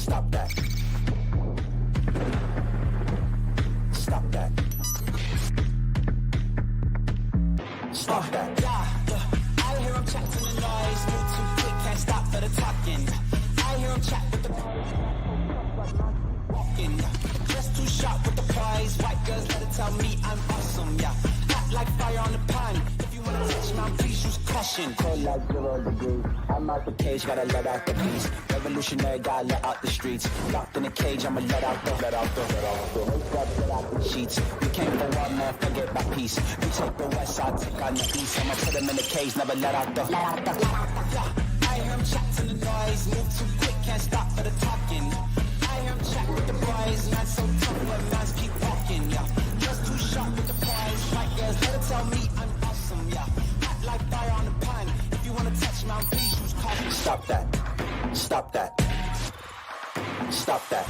Stop that. Stop that. Stop that. I hear him chat to the noise. Move too quick, can't stop for the talking. I hear him chat with the walking. Just too sharp with the prize. White girls let it tell me I'm awesome, yeah. Hot like fire on the pan. If you wanna touch my please use caution. Cold like 0 degrees. I'm out the cage, gotta let out the beast. Revolutionary, gotta let out the streets. Locked in a cage, I'ma let out the sheets. We came for one man, forget my peace. You take the west, I'll take on the east. I'ma put him in the cage, never let out the. I hear him chat to the noise. Move too quick, can't stop for the talking. I hear him chat with the boys. Man so tough, but man's keep walking, yeah. Just too sharp with the prize. White girls, let it tell me I'm awesome, yeah. Hot like fire on the pan. If you wanna touch my please use caution. Stop that. Stop that. Stop that.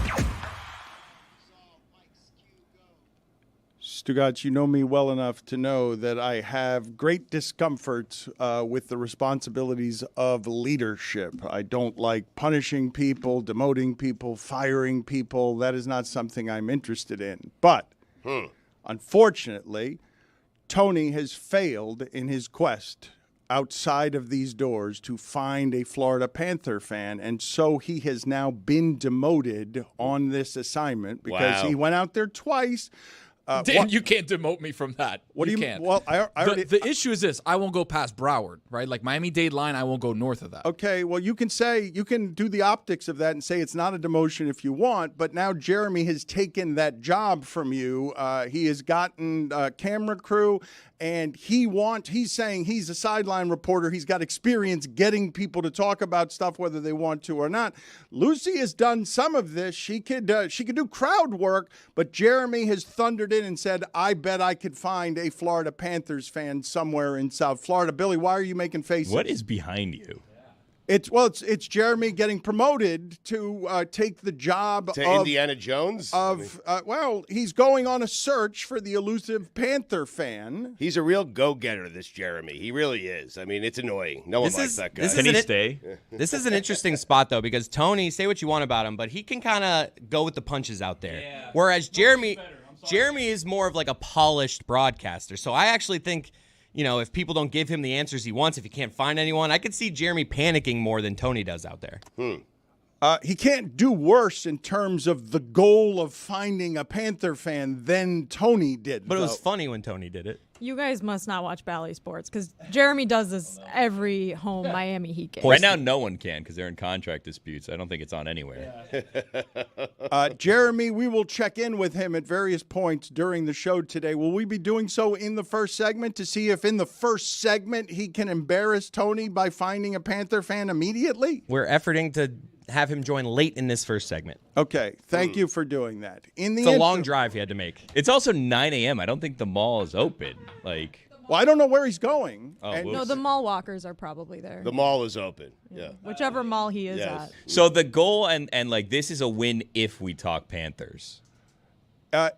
Stugotz, you know me well enough to know that I have great discomfort with the responsibilities of leadership. I don't like punishing people, demoting people, firing people. That is not something I'm interested in. But, unfortunately, Tony has failed in his quest outside of these doors to find a Florida Panther fan, and so he has now been demoted on this assignment because he went out there twice. Dan, you can't demote me from that. What do you can't? Well, I already, the issue is this. I won't go past Broward, right? Like Miami-Dade line, I won't go north of that. Okay, well, you can do the optics of that and say it's not a demotion if you want, but now Jeremy has taken that job from you. He has gotten camera crew, and he's saying he's a sideline reporter. He's got experience getting people to talk about stuff whether they want to or not. Lucy has done some of this. She could do crowd work, but Jeremy has thundered in and said, I bet I could find a Florida Panthers fan somewhere in South Florida. Billy, why are you making faces? What is behind you? It's Jeremy getting promoted to take the job to Indiana Jones. He's going on a search for the elusive Panther fan. He's a real go-getter, this Jeremy. He really is. I mean, it's annoying. No one likes that guy. Can he stay? This is an interesting spot, though, because Tony, say what you want about him, but he can kind of go with the punches out there. Yeah. Whereas Jeremy is more of like a polished broadcaster. So I actually think, if people don't give him the answers he wants, if he can't find anyone, I could see Jeremy panicking more than Tony does out there. He can't do worse in terms of the goal of finding a Panther fan than Tony did. But it was funny when Tony did it. You guys must not watch Bally Sports because Jeremy does this every home Miami Heat game. Right now, no one can because they're in contract disputes. I don't think it's on anywhere. Jeremy, we will check in with him at various points during the show today. Will we be doing so in the first segment to see if in the first segment he can embarrass Tony by finding a Panther fan immediately? We're efforting to have him join late in this first segment. Okay, thank you for doing that. It's a long drive he had to make. It's also 9 a.m. I don't think the mall is open. Well, I don't know where he's going. No, the mall walkers are probably there. The mall is open. Yeah. Whichever mall he is at. So the goal and this is a win if we talk Panthers.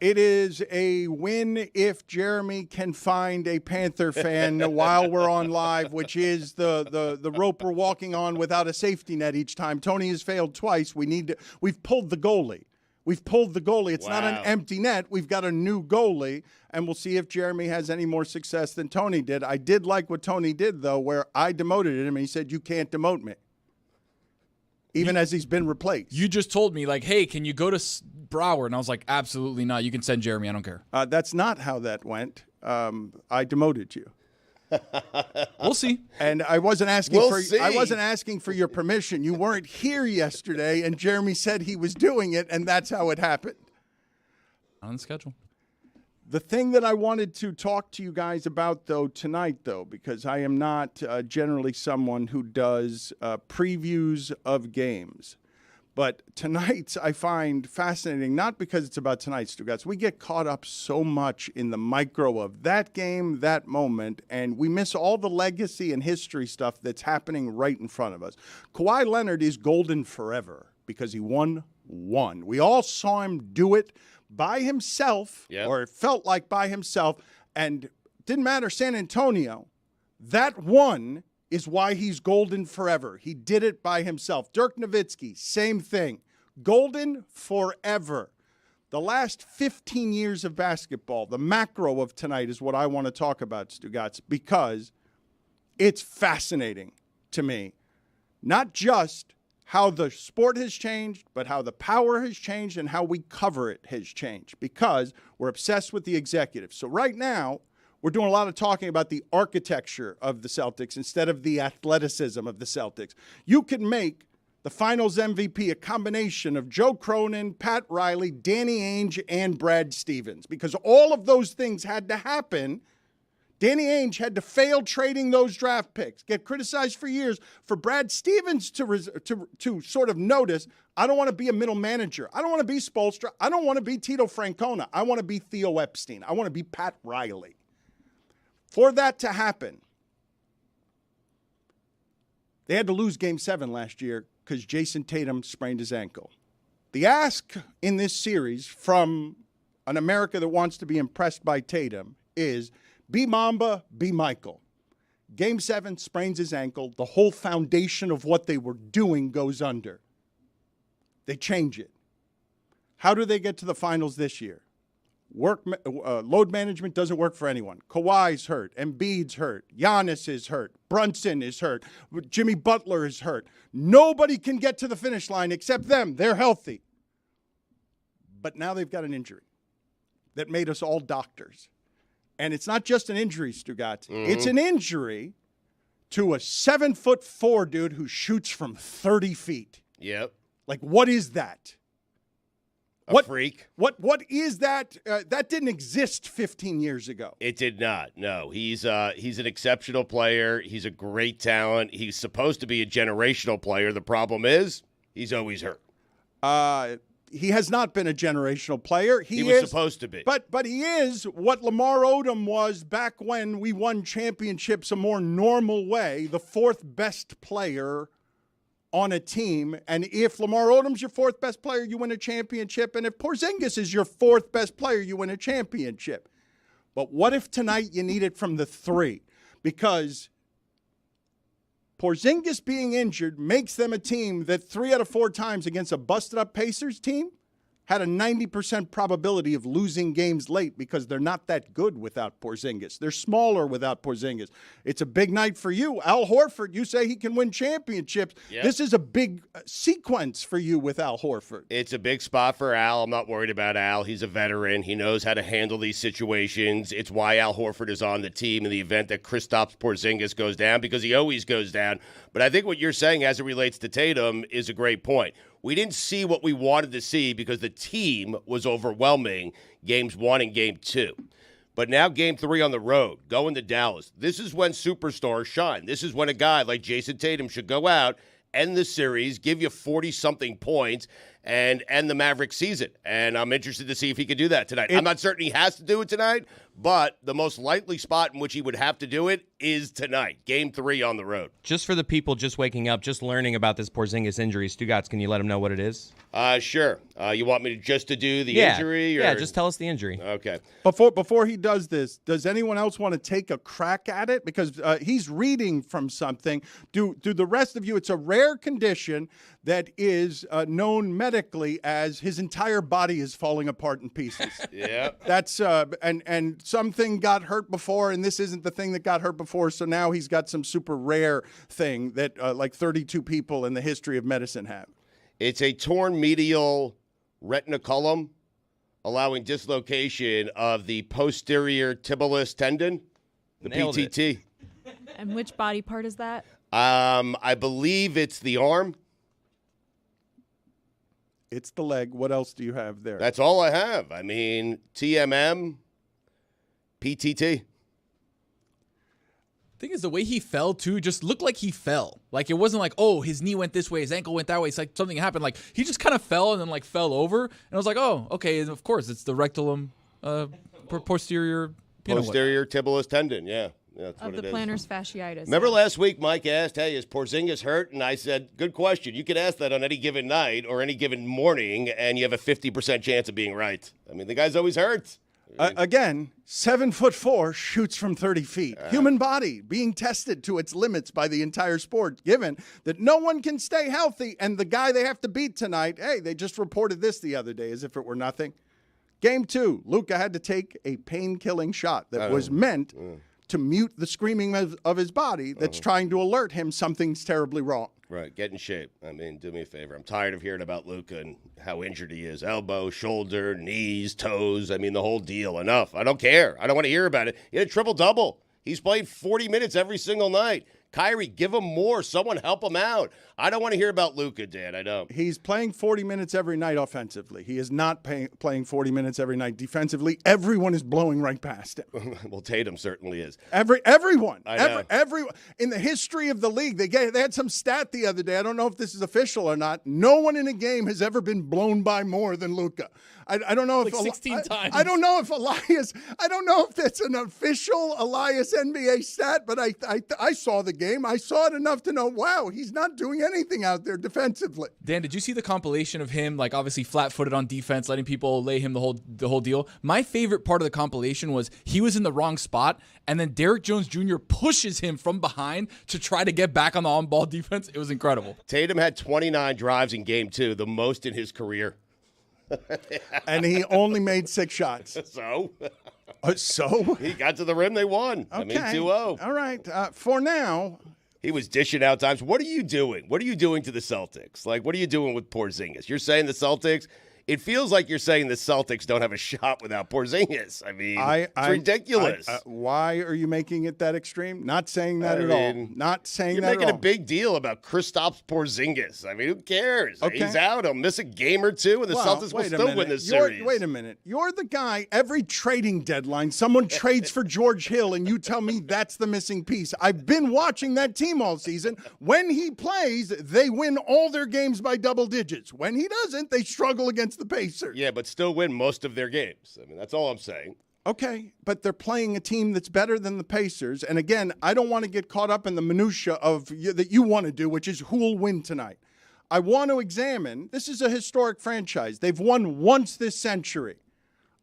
It is a win if Jeremy can find a Panther fan while we're on live, which is the rope we're walking on without a safety net each time. Tony has failed twice. We've pulled the goalie. It's not an empty net. We've got a new goalie, and we'll see if Jeremy has any more success than Tony did. I did like what Tony did, though, where I demoted him, and he said, you can't demote me. Even as he's been replaced. You just told me, hey, can you go to Broward? And I was like, absolutely not. You can send Jeremy. I don't care. That's not how that went. I demoted you. We'll see. And I wasn't asking I wasn't asking for your permission. You weren't here yesterday, and Jeremy said he was doing it, and that's how it happened. On the schedule. The thing that I wanted to talk to you guys about, tonight, because I am not generally someone who does previews of games. But tonight's I find fascinating, not because it's about tonight's, Stugotz. We get caught up so much in the micro of that game, that moment, and we miss all the legacy and history stuff that's happening right in front of us. Kawhi Leonard is golden forever because he won one. We all saw him do it by himself, or it felt like by himself, and didn't matter San Antonio. That one is why he's golden forever. He did it by himself. Dirk Nowitzki, same thing. golden forever. The last 15 years of basketball, the macro of tonight is what I want to talk about, Stugotz, because it's fascinating to me. Not just how the sport has changed, but how the power has changed and how we cover it has changed, because we're obsessed with the executives. So right now, we're doing a lot of talking about the architecture of the Celtics instead of the athleticism of the Celtics. You can make the Finals MVP a combination of Joe Cronin, Pat Riley, Danny Ainge, and Brad Stevens, because all of those things had to happen. Danny Ainge had to fail trading those draft picks, get criticized for years, for Brad Stevens to sort of notice, I don't want to be a middle manager. I don't want to be Spoelstra. I don't want to be Tito Francona. I want to be Theo Epstein. I want to be Pat Riley. For that to happen, they had to lose Game 7 last year because Jason Tatum sprained his ankle. The ask in this series from an America that wants to be impressed by Tatum is be Mamba, be Michael. Game 7, sprains his ankle. The whole foundation of what they were doing goes under. They change it. How do they get to the finals this year? Load management doesn't work for anyone. Kawhi's hurt. Embiid's hurt. Giannis is hurt. Brunson is hurt. Jimmy Butler is hurt. Nobody can get to the finish line except them. They're healthy. But now they've got an injury that made us all doctors. And it's not just an injury, Stugotz. Mm-hmm. It's an injury to a 7'4" dude who shoots from 30 feet. Yep. Like, what is that? A freak. What is that? That didn't exist 15 years ago. It did not. No, he's an exceptional player. He's a great talent. He's supposed to be a generational player. The problem is he's always hurt. He has not been a generational player. He was supposed to be. But he is what Lamar Odom was back when we won championships a more normal way, the fourth best player on a team. And if Lamar Odom's your fourth best player, you win a championship. And if Porzingis is your fourth best player, you win a championship. But what if tonight you need it from the three? Because Porzingis being injured makes them a team that 3 out of 4 times against a busted-up Pacers team had a 90% probability of losing games late because they're not that good without Porzingis. They're smaller without Porzingis. It's a big night for you. Al Horford, you say he can win championships. Yep. This is a big sequence for you with Al Horford. It's a big spot for Al. I'm not worried about Al. He's a veteran. He knows how to handle these situations. It's why Al Horford is on the team in the event that Kristaps Porzingis goes down, because he always goes down. But I think what you're saying as it relates to Tatum is a great point. We didn't see what we wanted to see because the team was overwhelming games 1 and game 2. But now game 3 on the road, going to Dallas. This is when superstars shine. This is when a guy like Jason Tatum should go out, end the series, give you 40-something points, and end the Maverick season. And I'm interested to see if he could do that tonight. I'm not certain he has to do it tonight, but the most likely spot in which he would have to do it is tonight, game 3 on the road. Just for the people just waking up, just learning about this Porzingis injury, Stugotz, can you let them know what it is? Sure. You want me to do the injury? Or? Yeah, just tell us the injury. Okay. Before he does this, does anyone else want to take a crack at it? Because he's reading from something. Do the rest of you, it's a rare condition that is known medically as his entire body is falling apart in pieces. Yeah. That's and something got hurt before, and this isn't the thing that got hurt before, so now he's got some super rare thing that like 32 people in the history of medicine have. It's a torn medial retinaculum, allowing dislocation of the posterior tibialis tendon, the Nailed PTT. And which body part is that? I believe it's the arm. It's the leg. What else do you have there? That's all I have. I mean, TMM, PTT. Thing is, the way he fell, too, just looked like he fell. Like, it wasn't like, oh, his knee went this way, his ankle went that way. It's like something happened. Like, he just kind of fell and then, like, fell over. And I was like, oh, okay, and of course, it's the rectalum posterior. Posterior tibialis tendon, yeah. That's Of what the it plantar is. fasciitis. Remember last week Mike asked, hey, is Porzingis hurt? And I said, good question. You could ask that on any given night or any given morning, and you have a 50% chance of being right. I mean, the guy's always hurt. Again, 7'4", shoots from 30 feet. Human body being tested to its limits by the entire sport, given that no one can stay healthy. And the guy they have to beat tonight, hey, they just reported this the other day as if it were nothing. Game 2, Luka had to take a pain-killing shot that was meant to mute the screaming of his body that's trying to alert him something's terribly wrong. Right, get in shape. I mean, do me a favor. I'm tired of hearing about Luka and how injured he is. Elbow, shoulder, knees, toes. I mean, the whole deal. Enough. I don't care. I don't want to hear about it. He had a triple-double. He's played 40 minutes every single night. Kyrie, give him more. Someone help him out. I don't want to hear about Luka, Dan. I don't. He's playing 40 minutes every night offensively. He is not playing 40 minutes every night defensively. Everyone is blowing right past him. Well, Tatum certainly is. Everyone. Everyone. In the history of the league, they had some stat the other day. I don't know if this is official or not. No one in a game has ever been blown by more than Luka. I don't know if 16 times. I don't know if Elias. I don't know if that's an official Elias NBA stat, but I saw the game. I saw it enough to know. Wow, he's not doing anything out there defensively. Dan, did you see the compilation of him, like obviously flat-footed on defense, letting people lay him the whole deal? My favorite part of the compilation was he was in the wrong spot, and then Derrick Jones Jr. pushes him from behind to try to get back on the on-ball defense. It was incredible. Tatum had 29 drives in Game 2, the most in his career. And he only made 6 shots. So? So? He got to the rim, they won. Okay. I mean, 2-0. All right. For now. He was dishing out times. What are you doing? What are you doing to the Celtics? Like, what are you doing with Porzingis? You're saying the Celtics – it feels like you're saying the Celtics don't have a shot without Porzingis. I mean, it's ridiculous. Why are you making it that extreme? Not saying that at all. Not saying that at all. You're making a big deal about Kristaps Porzingis. I mean, who cares? Okay. He's out. He'll miss a game or two, and the Celtics will still win this series. Wait a minute. You're the guy, every trading deadline, someone trades for George Hill, and you tell me that's the missing piece. I've been watching that team all season. When he plays, they win all their games by double digits. When he doesn't, they struggle against the Pacers. Yeah, but still win most of their games. I mean, that's all I'm saying. Okay, but they're playing a team that's better than the Pacers. And again, I don't want to get caught up in the minutia of that you want to do, which is who will win tonight. I want to examine, this is a historic franchise. They've won once this century.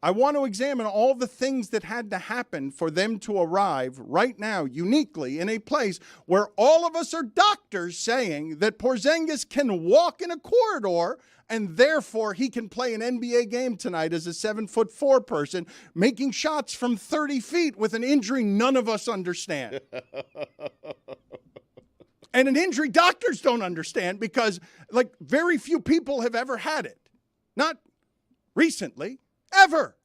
I want to examine all the things that had to happen for them to arrive right now, uniquely, in a place where all of us are doctors saying that Porzingis can walk in a corridor and therefore he can play an NBA game tonight as a 7'4" person, making shots from 30 feet with an injury none of us understand. And an injury doctors don't understand because, like, very few people have ever had it. Not recently. Ever.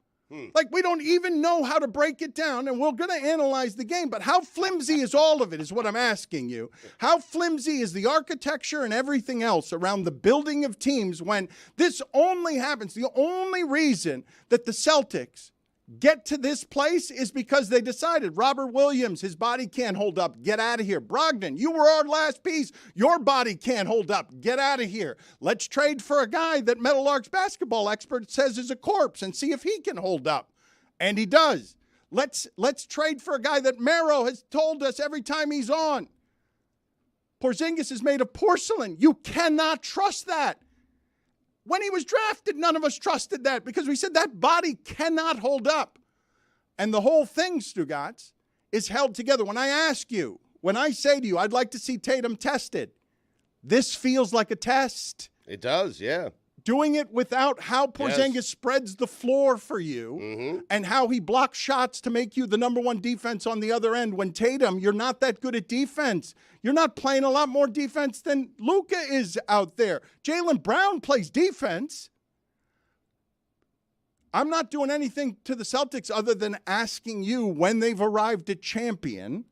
Like, we don't even know how to break it down, and we're going to analyze the game. But how flimsy is all of it is what I'm asking you. How flimsy is the architecture and everything else around the building of teams when this only happens? The only reason that the Celtics get to this place is because they decided Robert Williams, his body can't hold up. Get out of here. Brogdon, you were our last piece. Your body can't hold up. Get out of here. Let's trade for a guy that Meadowlark's basketball expert says is a corpse and see if he can hold up. And he does. Let's trade for a guy that Mero has told us every time he's on. Porzingis is made of porcelain. You cannot trust that. When he was drafted, none of us trusted that because we said that body cannot hold up. And the whole thing, Stugotz, is held together. When I ask you, when I say to you, I'd like to see Tatum tested, this feels like a test. It does, yeah. Doing it without how Porzingis spreads the floor for you and how he blocks shots to make you the number one defense on the other end. When Tatum, you're not that good at defense. You're not playing a lot more defense than Luka is out there. Jaylen Brown plays defense. I'm not doing anything to the Celtics other than asking you when they've arrived at champion.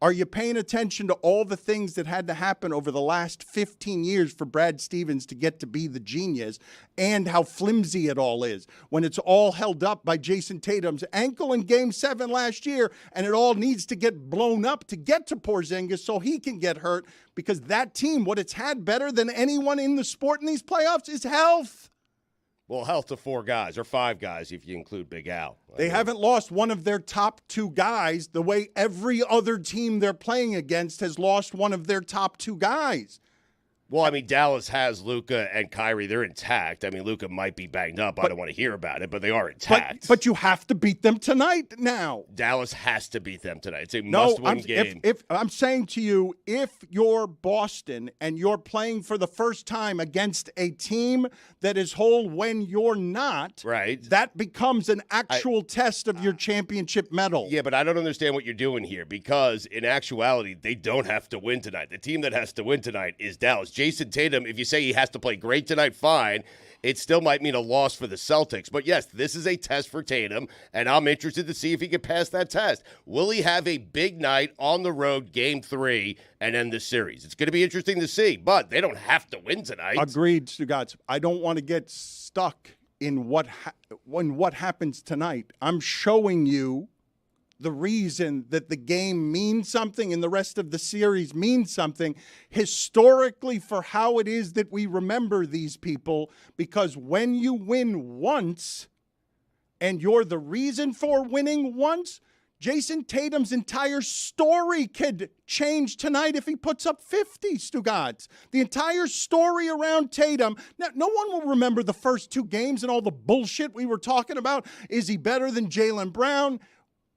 Are you paying attention to all the things that had to happen over the last 15 years for Brad Stevens to get to be the genius and how flimsy it all is when it's all held up by Jason Tatum's ankle in Game 7 last year and it all needs to get blown up to get to Porzingis so he can get hurt because that team, what it's had better than anyone in the sport in these playoffs is health. Well, health to 4 guys or 5 guys if you include Big Al. They haven't lost one of their top 2 guys the way every other team they're playing against has lost one of their top 2 guys. Well, I mean, Dallas has Luka and Kyrie. They're intact. I mean, Luka might be banged up. I don't want to hear about it, but they are intact. But you have to beat them tonight now. Dallas has to beat them tonight. It's a No, must-win game. if I'm saying to you, if you're Boston and you're playing for the first time against a team that is whole when you're not, right, that becomes an actual test of your championship medal. Yeah, but I don't understand what you're doing here because in actuality, they don't have to win tonight. The team that has to win tonight is Dallas. Jason Tatum, if you say he has to play great tonight, fine. It still might mean a loss for the Celtics. But yes, this is a test for Tatum, and I'm interested to see if he can pass that test. Will he have a big night on the road, game 3, and end the series? It's going to be interesting to see, but they don't have to win tonight. Agreed, Stugotz. I don't want to get stuck in what happens tonight. I'm showing you the reason that the game means something and the rest of the series means something historically for how it is that we remember these people, because when you win once and you're the reason for winning once, Jason Tatum's entire story could change tonight if he puts up 50, Stugotz. The entire story around Tatum. Now, no one will remember the first 2 games and all the bullshit we were talking about. Is he better than Jaylen Brown?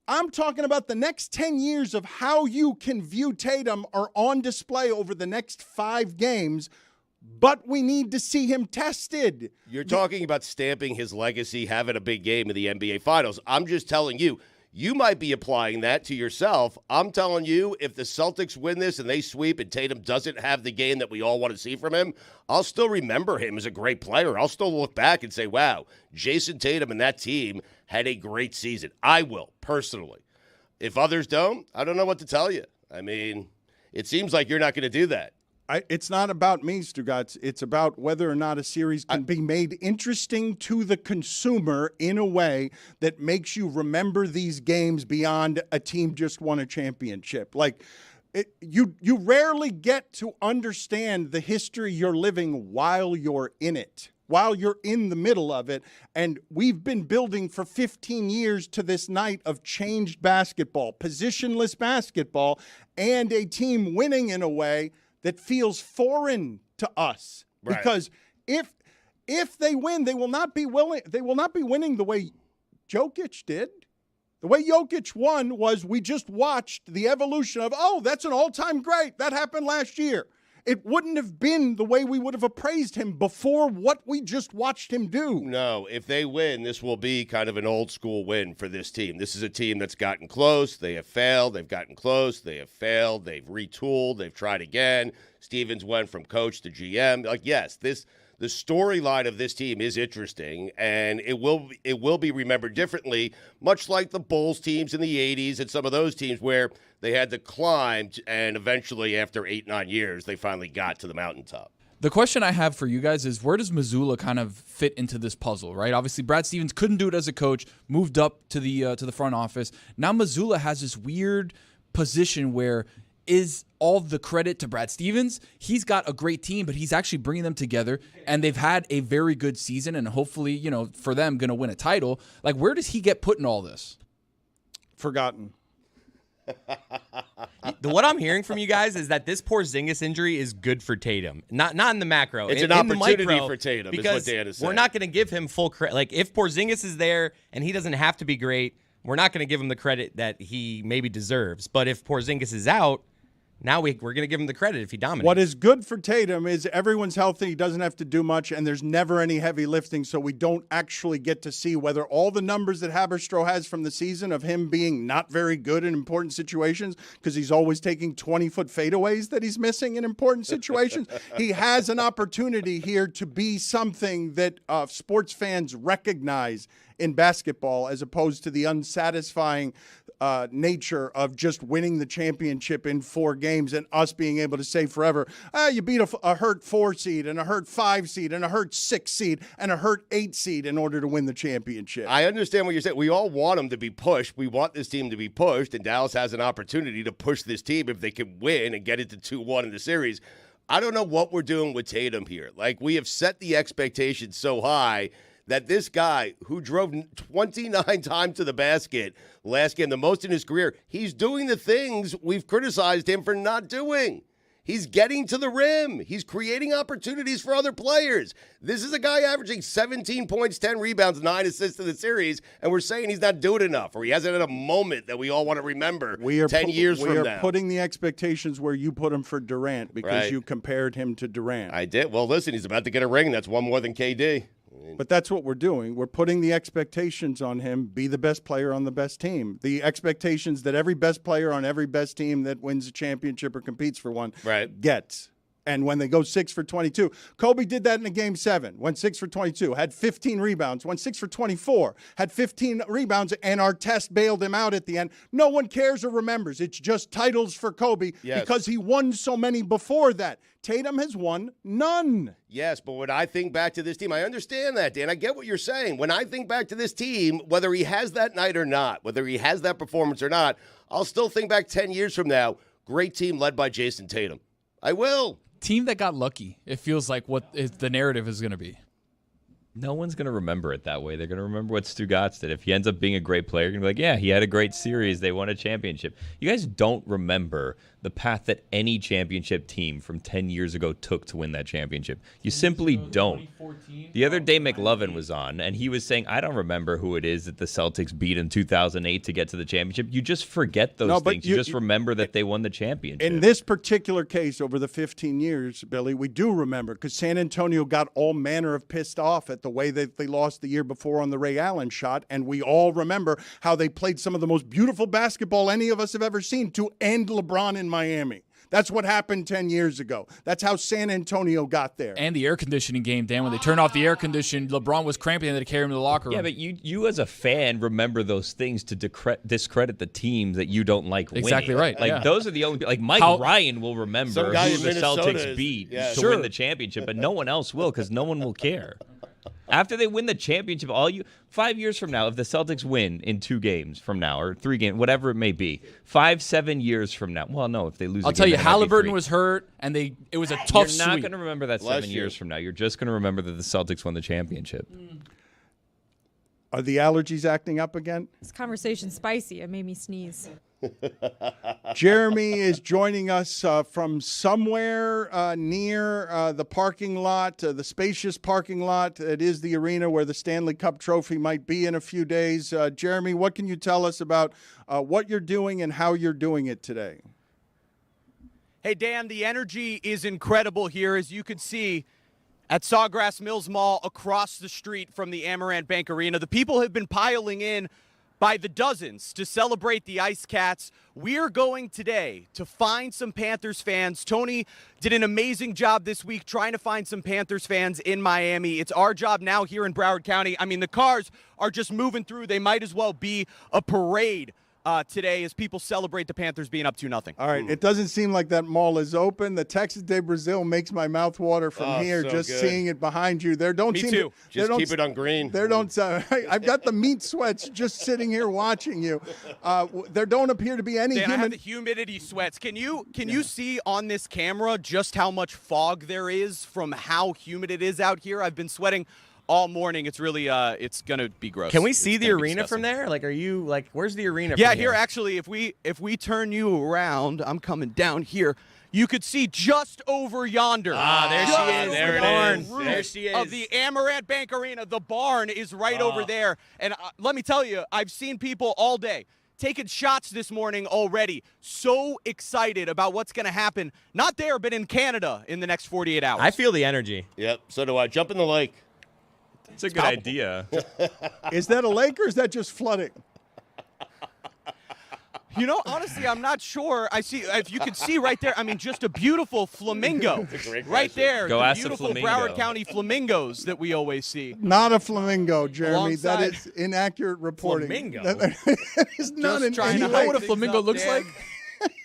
I'm talking about the next 10 years of how you can view Tatum are on display over the next 5 games, but we need to see him tested. You're talking about stamping his legacy, having a big game in the NBA Finals. I'm just telling you, you might be applying that to yourself. I'm telling you, if the Celtics win this and they sweep and Tatum doesn't have the game that we all want to see from him, I'll still remember him as a great player. I'll still look back and say, wow, Jason Tatum and that team had a great season. I will, personally. If others don't, I don't know what to tell you. I mean, it seems like you're not going to do that. It's not about me, Stugotz. It's about whether or not a series can be made interesting to the consumer in a way that makes you remember these games beyond a team just won a championship. Like, you rarely get to understand the history you're living while you're in it, while you're in the middle of it. And we've been building for 15 years to this night of changed basketball, positionless basketball, and a team winning in a way that feels foreign to us. Right. Because if they win, they will not be winning the way Jokic did. The way Jokic won was we just watched the evolution of, oh, that's an all-time great. That happened last year. It wouldn't have been the way we would have appraised him before what we just watched him do. No, if they win, this will be kind of an old school win for this team. This is a team that's gotten close. They have failed. They've gotten close. They have failed. They've retooled. They've tried again. Stevens went from coach to GM. Like, yes, the storyline of this team is interesting, and it will be remembered differently, much like the Bulls teams in the 80s and some of those teams where they had to climb, and eventually, after 8-9 years, they finally got to the mountaintop. The question I have for you guys is, where does Mazzulla kind of fit into this puzzle, right? Obviously, Brad Stevens couldn't do it as a coach, moved up to the front office. Now Mazzulla has this weird position where is all the credit to Brad Stevens. He's got a great team, but he's actually bringing them together, and they've had a very good season, and hopefully, for them, going to win a title. Like, where does he get put in all this? Forgotten. What I'm hearing from you guys is that this Porzingis injury is good for Tatum. Not in the macro. It's in an the opportunity micro, for Tatum, is because what Dan is saying. we're not going to give him full credit. Like, if Porzingis is there and he doesn't have to be great, we're not going to give him the credit that he maybe deserves. But if Porzingis is out, now we're going to give him the credit if he dominates. What is good for Tatum is everyone's healthy, he doesn't have to do much, and there's never any heavy lifting, so we don't actually get to see whether all the numbers that Haberstroh has from the season of him being not very good in important situations, because he's always taking 20-foot fadeaways that he's missing in important situations. He has an opportunity here to be something that sports fans recognize in basketball, as opposed to the unsatisfying nature of just winning the championship in 4 games and us being able to say forever, you beat a hurt 4 seed and a hurt 5 seed and a hurt 6 seed and a hurt 8 seed in order to win the championship. I understand what you're saying. We all want them to be pushed. We want this team to be pushed, and Dallas has an opportunity to push this team if they can win and get it to 2-1 in the series. I don't know what we're doing with Tatum here. Like, we have set the expectations so high that this guy who drove 29 times to the basket last game, the most in his career, he's doing the things we've criticized him for not doing. He's getting to the rim. He's creating opportunities for other players. This is a guy averaging 17 points, 10 rebounds, 9 assists in the series, and we're saying he's not doing enough, or he hasn't had a moment that we all want to remember 10 years from now. We are putting the expectations where you put him for Durant because you compared him to Durant. I did. Well, listen, he's about to get a ring. That's one more than KD. But that's what we're doing. We're putting the expectations on him, be the best player on the best team. The expectations that every best player on every best team that wins a championship or competes for one gets. And when they go 6 for 22, Kobe did that in a game 7, went 6 for 22, had 15 rebounds, went 6 for 24, had 15 rebounds, and Artest bailed him out at the end. No one cares or remembers. It's just titles for Kobe because he won so many before that. Tatum has won none. Yes, but when I think back to this team, I understand that, Dan. I get what you're saying. When I think back to this team, whether he has that night or not, whether he has that performance or not, I'll still think back 10 years from now, great team led by Jason Tatum. I will. Team that got lucky, it feels like the narrative is going to be. No one's going to remember it that way. They're going to remember what Stugotz did. If he ends up being a great player, you're going to be like, yeah, he had a great series. They won a championship. You guys don't remember the path that any championship team from 10 years ago took to win that championship. You simply don't. The other day, McLovin was on, and he was saying, I don't remember who it is that the Celtics beat in 2008 to get to the championship. You just forget those things. You just remember that they won the championship. In this particular case, over the 15 years, Billy, we do remember because San Antonio got all manner of pissed off at the way that they lost the year before on the Ray Allen shot, and we all remember how they played some of the most beautiful basketball any of us have ever seen to end LeBron in Miami. That's what happened 10 years ago. That's how San Antonio got there. And the air conditioning game, Dan, when they turned off the air condition, LeBron was cramping and they had to carry him to the locker room. Yeah, but you as a fan remember those things to discredit the teams that you don't like winning. Exactly right. Like, those are the only – like, Mike Ryan will remember who the Celtics beat to win the championship, but no one else will because no one will care. After they win the championship, 5 years from now, if the Celtics win in 2 games from now or 3 games, whatever it may be, 5-7 years from now. Well, no, if they lose, I'll tell you, Halliburton was hurt, and it was a tough sweep. You're not going to remember that 7 years from now. You're just going to remember that the Celtics won the championship. Are the allergies acting up again? This conversation's spicy. It made me sneeze. Jeremy is joining us from somewhere near the parking lot, the spacious parking lot. It is the arena where the Stanley Cup trophy might be in a few days. Jeremy, what can you tell us about what you're doing and how you're doing it today? Hey, Dan, the energy is incredible here, as you can see at Sawgrass Mills Mall across the street from the Amarant Bank Arena. The people have been piling in by the dozens to celebrate the Ice Cats. We're going today to find some Panthers fans. Tony did an amazing job this week trying to find some Panthers fans in Miami. It's our job now here in Broward County. I mean, the cars are just moving through. They might as well be a parade today as people celebrate the Panthers being up 2-0. All right, it doesn't seem like that mall is open. The Texas de Brazil makes my mouth water from here, so just good. seeing it behind you. There don't Me seem too. Just keep it on green. There don't. I've got the meat sweats just sitting here watching you. There don't appear to be any Dan, I have the humidity sweats. Can you see on this camera just how much fog there is from how humid it is out here? I've been sweating all morning. It's really it's gonna be gross. Can we see the arena from there? Like, are you like, where's the arena? Yeah, from here actually, if we turn you around, I'm coming down here. You could see just over yonder. There she is. There it is. There she is. Of the Amarant Bank Arena. The barn is right over there. And let me tell you, I've seen people all day taking shots this morning already. So excited about what's going to happen. Not there, but in Canada in the next 48 hours. I feel the energy. Yep, so do I. Jump in the lake. It's a good idea. Is that a lake or is that just flooding? You know, honestly, I'm not sure. I see, if you can see right there, I mean, just a beautiful flamingo right there. Go the ask the beautiful flamingo. Broward County flamingos that we always see. Not a flamingo, Jeremy. That Alongside- is inaccurate reporting. Flamingo? That is not an trying to You know hype what a things flamingo up, looks Dan. like?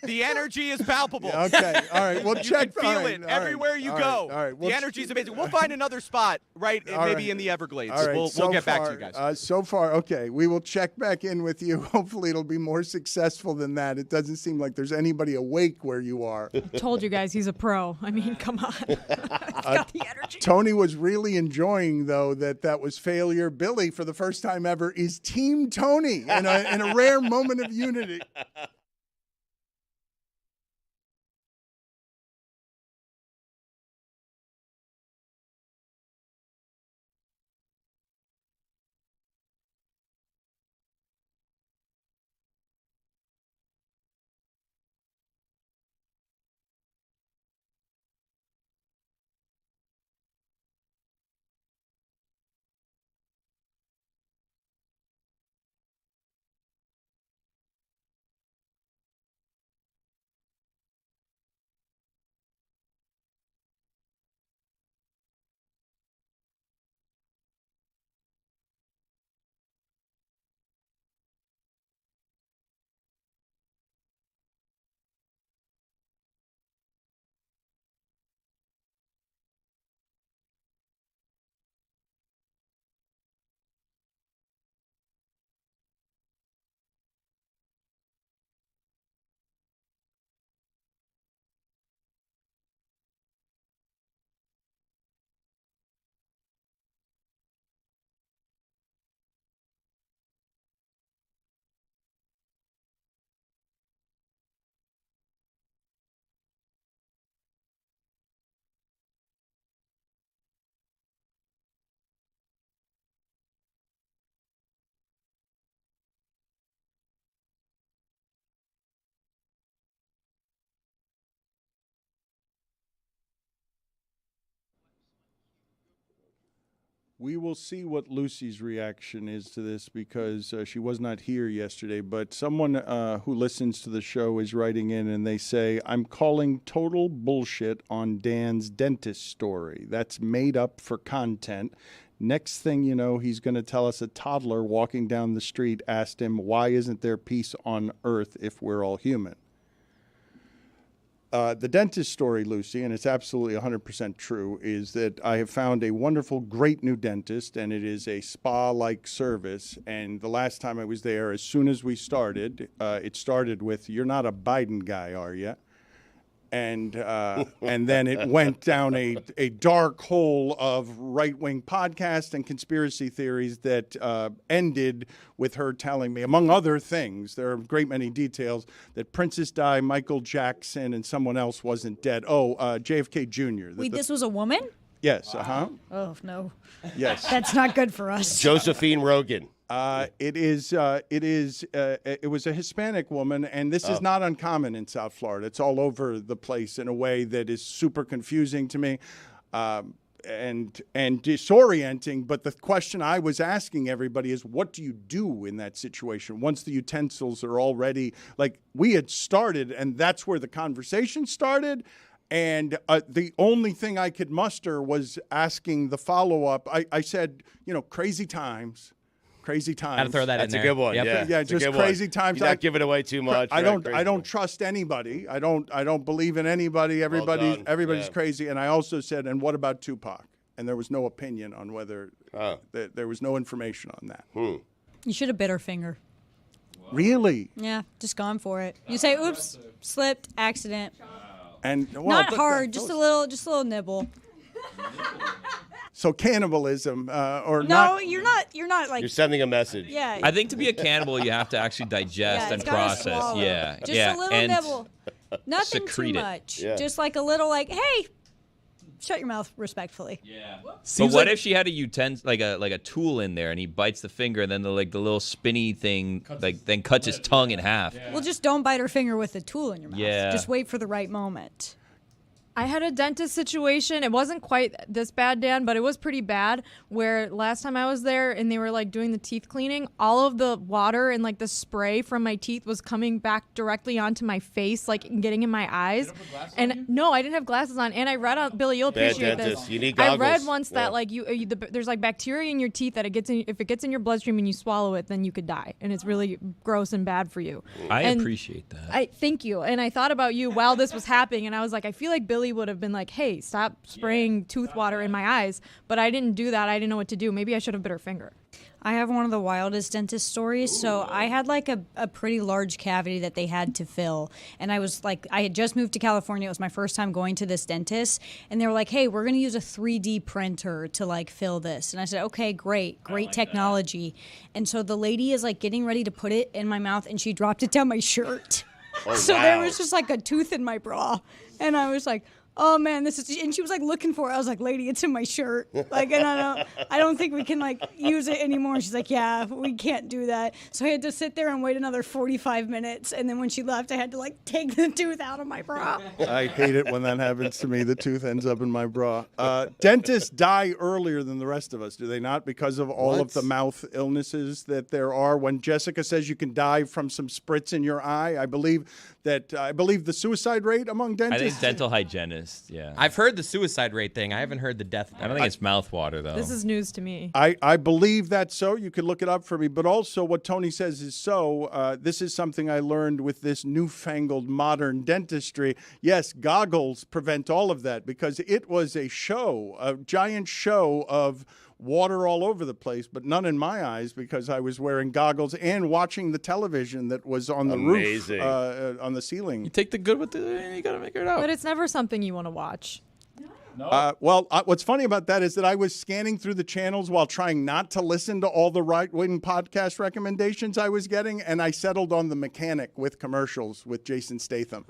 The energy is palpable. Okay, all right. Well, You check. can feel all right, it all right, everywhere you all go. right, all right. Well, the energy is amazing. We'll find another spot, right? All Maybe right. in the Everglades. All right, We'll get back to you guys. So far, okay. We will check back in with you. Hopefully, it'll be more successful than that. It doesn't seem like there's anybody awake where you are. Told you guys he's a pro. I mean, come on. He's got the energy. Tony was really enjoying, though, that was failure. Billy, for the first time ever, is Team Tony in a rare moment of unity. We will see what Lucy's reaction is to this because she was not here yesterday. But someone who listens to the show is writing in and they say, I'm calling total bullshit on Dan's dentist story. That's made up for content. Next thing you know, he's going to tell us a toddler walking down the street asked him, why isn't there peace on earth if we're all human? The dentist story, Lucy, and it's absolutely 100% true, is that I have found a wonderful, great new dentist, and it is a spa-like service. And the last time I was there, as soon as we started, it started with, you're not a Biden guy, are you? And then it went down a dark hole of right-wing podcasts and conspiracy theories that ended with her telling me, among other things, there are a great many details, that Princess Di, Michael Jackson, and someone else wasn't dead. Oh, JFK Jr. Wait, this was a woman? Yes, uh-huh. Oh, no. Yes. That's not good for us. Josephine Rogan. It was a Hispanic woman, and this is not uncommon in South Florida. It's all over the place in a way that is super confusing to me and disorienting. But the question I was asking everybody is, what do you do in that situation once the utensils are already, like we had started, and that's where the conversation started. And the only thing I could muster was asking the follow-up. I said, crazy times. Crazy times. Had to throw that That's in a there. good one. Yep. Yeah, Yeah, it's a just good crazy one. times. You're not giving away too much. I Right? Crazy don't one. trust anybody. I don't believe in anybody. Everybody's Yeah. crazy. And I also said, and what about Tupac? And there was no opinion on whether there was no information on that. You should have bit her finger. Really? Yeah, just gone for it. You say, oops, slipped, accident. And well, Not hard, just a little nibble. So cannibalism or No, not? you're not like. You're sending a message. Yeah. I think to be a cannibal, you have to actually digest Yeah, and it's gotta process. swallow. Yeah, Just yeah, a little and nibble. Nothing too secrete it. much. Yeah. Just like a little like, hey, shut your mouth respectfully. Yeah. Seems But what like- if she had a utensil, like a tool in there, and he bites the finger, and then the little spinny thing, then cuts his tongue in half? Well, just don't bite her finger with a tool in your mouth. Yeah. Just wait for the right moment. I had a dentist situation. It wasn't quite this bad, Dan, but it was pretty bad. Where last time I was there and they were like doing the teeth cleaning, all of the water and like the spray from my teeth was coming back directly onto my face, like getting in my eyes. And no, I didn't have glasses on. And I read on Billy, you'll Bad appreciate dentist. this. You need I goggles. read once that Yeah. like there's like bacteria in your teeth that if it gets in your bloodstream and you swallow it, then you could die, and it's really gross and bad for you. I And appreciate that. I thank you. And I thought about you while this was happening, and I was like, I feel like Billy would have been like, hey, stop spraying tooth water in my eyes. But I didn't do that. I didn't know what to do. Maybe I should have bit her finger. I have one of the wildest dentist stories. So I had like a pretty large cavity that they had to fill. And I was like, I had just moved to California. It was my first time going to this dentist. And they were like, hey, we're going to use a 3D printer to like fill this. And I said, okay, great technology. And so the lady is like getting ready to put it in my mouth and she dropped it down my shirt. So there was just like a tooth in my bra. And I was like, oh man, this is, and she was like looking for it. I was like, lady, it's in my shirt. Like, and I don't think we can like use it anymore. She's like, yeah, we can't do that. So I had to sit there and wait another 45 minutes. And then when she left, I had to like take the tooth out of my bra. I hate it when that happens to me. The tooth ends up in my bra. Dentists die earlier than the rest of us, do they not? Because of all of the mouth illnesses that there are. When Jessica says you can die from some spritz in your eye, I believe the suicide rate among I dentists. think dental hygienists. Yeah. I've heard the suicide rate thing. I haven't heard the death. I don't think it's mouthwater though. This is news to me. I believe that's so. You could look it up for me. But also what Tony says is so. This is something I learned with this newfangled modern dentistry. Yes, goggles prevent all of that because it was a giant show of water all over the place, but none in my eyes because I was wearing goggles and watching the television that was on the Amazing. roof, on the ceiling. You take the good with the, you gotta make it out. But it's never something you want to watch. What's funny about that is that I was scanning through the channels while trying not to listen to all the right-wing podcast recommendations I was getting, and I settled on The Mechanic with commercials with Jason Statham.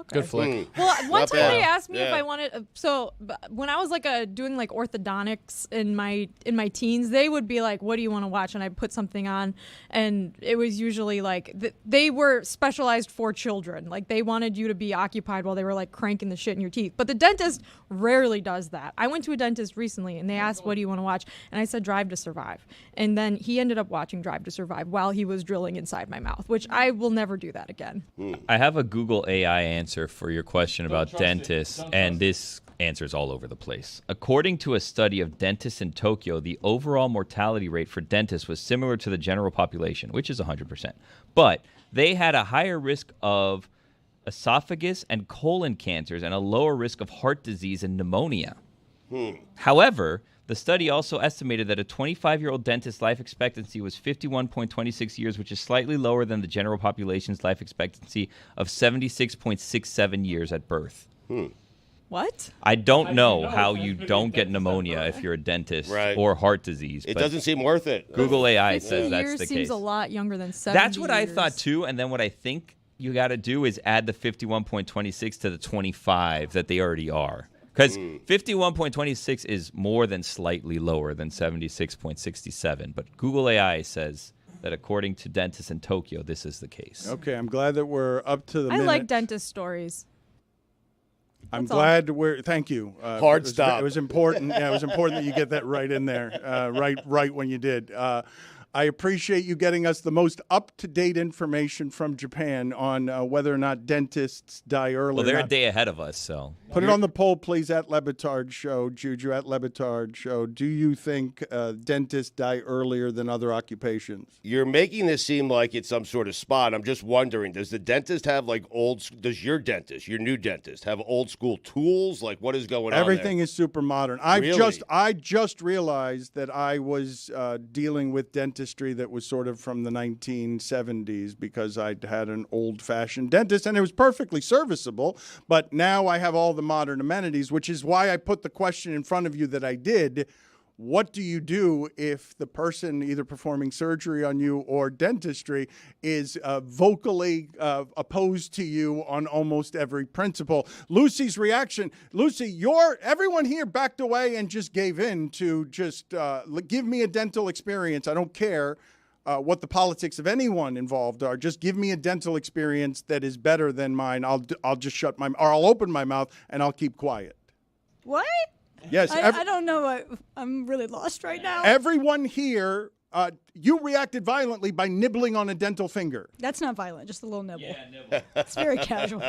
Good flick. Well, one Not time bad. they asked me if Yeah. I wanted. When I was like doing like orthodontics in my teens, they would be like, "What do you want to watch?" And I'd put something on, and it was usually like they were specialized for children. Like they wanted you to be occupied while they were like cranking the shit in your teeth. But the dentist rarely literally does that. I went to a dentist recently, and they asked, what do you want to watch? And I said, Drive to Survive. And then he ended up watching Drive to Survive while he was drilling inside my mouth, which I will never do that again. I have a Google AI answer for your question about dentists, and this answers all over the place. According to a study of dentists in Tokyo, the overall mortality rate for dentists was similar to the general population, which is 100%. But they had a higher risk of esophagus and colon cancers and a lower risk of heart disease and pneumonia. However, the study also estimated that a 25-year-old dentist's life expectancy was 51.26 years, which is slightly lower than the general population's life expectancy of 76.67 years at birth. What? I don't know how you don't get pneumonia if you're a dentist or heart disease. It but doesn't seem worth it. Google AI 50 says that's years the seems case. a lot younger than 70 That's what I years. thought too, and then what I think you got to do is add the 51.26 to the 25 that they already are. Because 51.26 is more than slightly lower than 76.67. But Google AI says that according to dentists in Tokyo, this is the case. Okay, I'm glad that we're up to the I minute. like dentist stories. I'm That's all. glad we're. Thank you. Hard it was, stop. It was important. Yeah, it was important that you get that right in there, right when you did. I appreciate you getting us the most up-to-date information from Japan on whether or not dentists die early. Well, they're or a not. day ahead of us, so. Put it on the poll, please, at Le Batard Show, Juju, at Le Batard Show. Do you think dentists die earlier than other occupations? You're making this seem like it's some sort of spot. I'm just wondering, does the dentist have does your dentist, your new dentist, have old school tools? Like, what is going on Everything there? is super modern. I just realized that I was dealing with dentistry that was sort of from the 1970s because I'd had an old-fashioned dentist, and it was perfectly serviceable. But now I have all the modern amenities, which is why I put the question in front of you that I did. What do you do if the person either performing surgery on you or dentistry is vocally opposed to you on almost every principle? Lucy's reaction, Lucy, everyone here backed away and just gave in to just give me a dental experience. I don't care what the politics of anyone involved are. Just give me a dental experience that is better than mine. I'll just shut my, or I'll open my mouth and I'll keep quiet. What? Yes. I don't know. I'm really lost right now. Everyone here, you reacted violently by nibbling on a dental finger. That's not violent, just a little nibble. Yeah, nibble. It's very casual.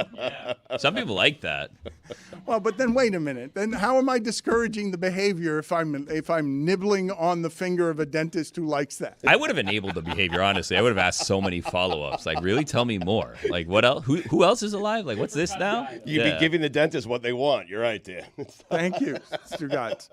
Some people like that. Well, but then wait a minute. Then how am I discouraging the behavior if I'm nibbling on the finger of a dentist who likes that? I would have enabled the behavior, honestly. I would have asked so many follow-ups. Like, really? Tell me more. Like, what else? Who else is alive? Like, what's this now? You'd be giving the dentist what they want. You're right, Dan. Thank you, Stugotz.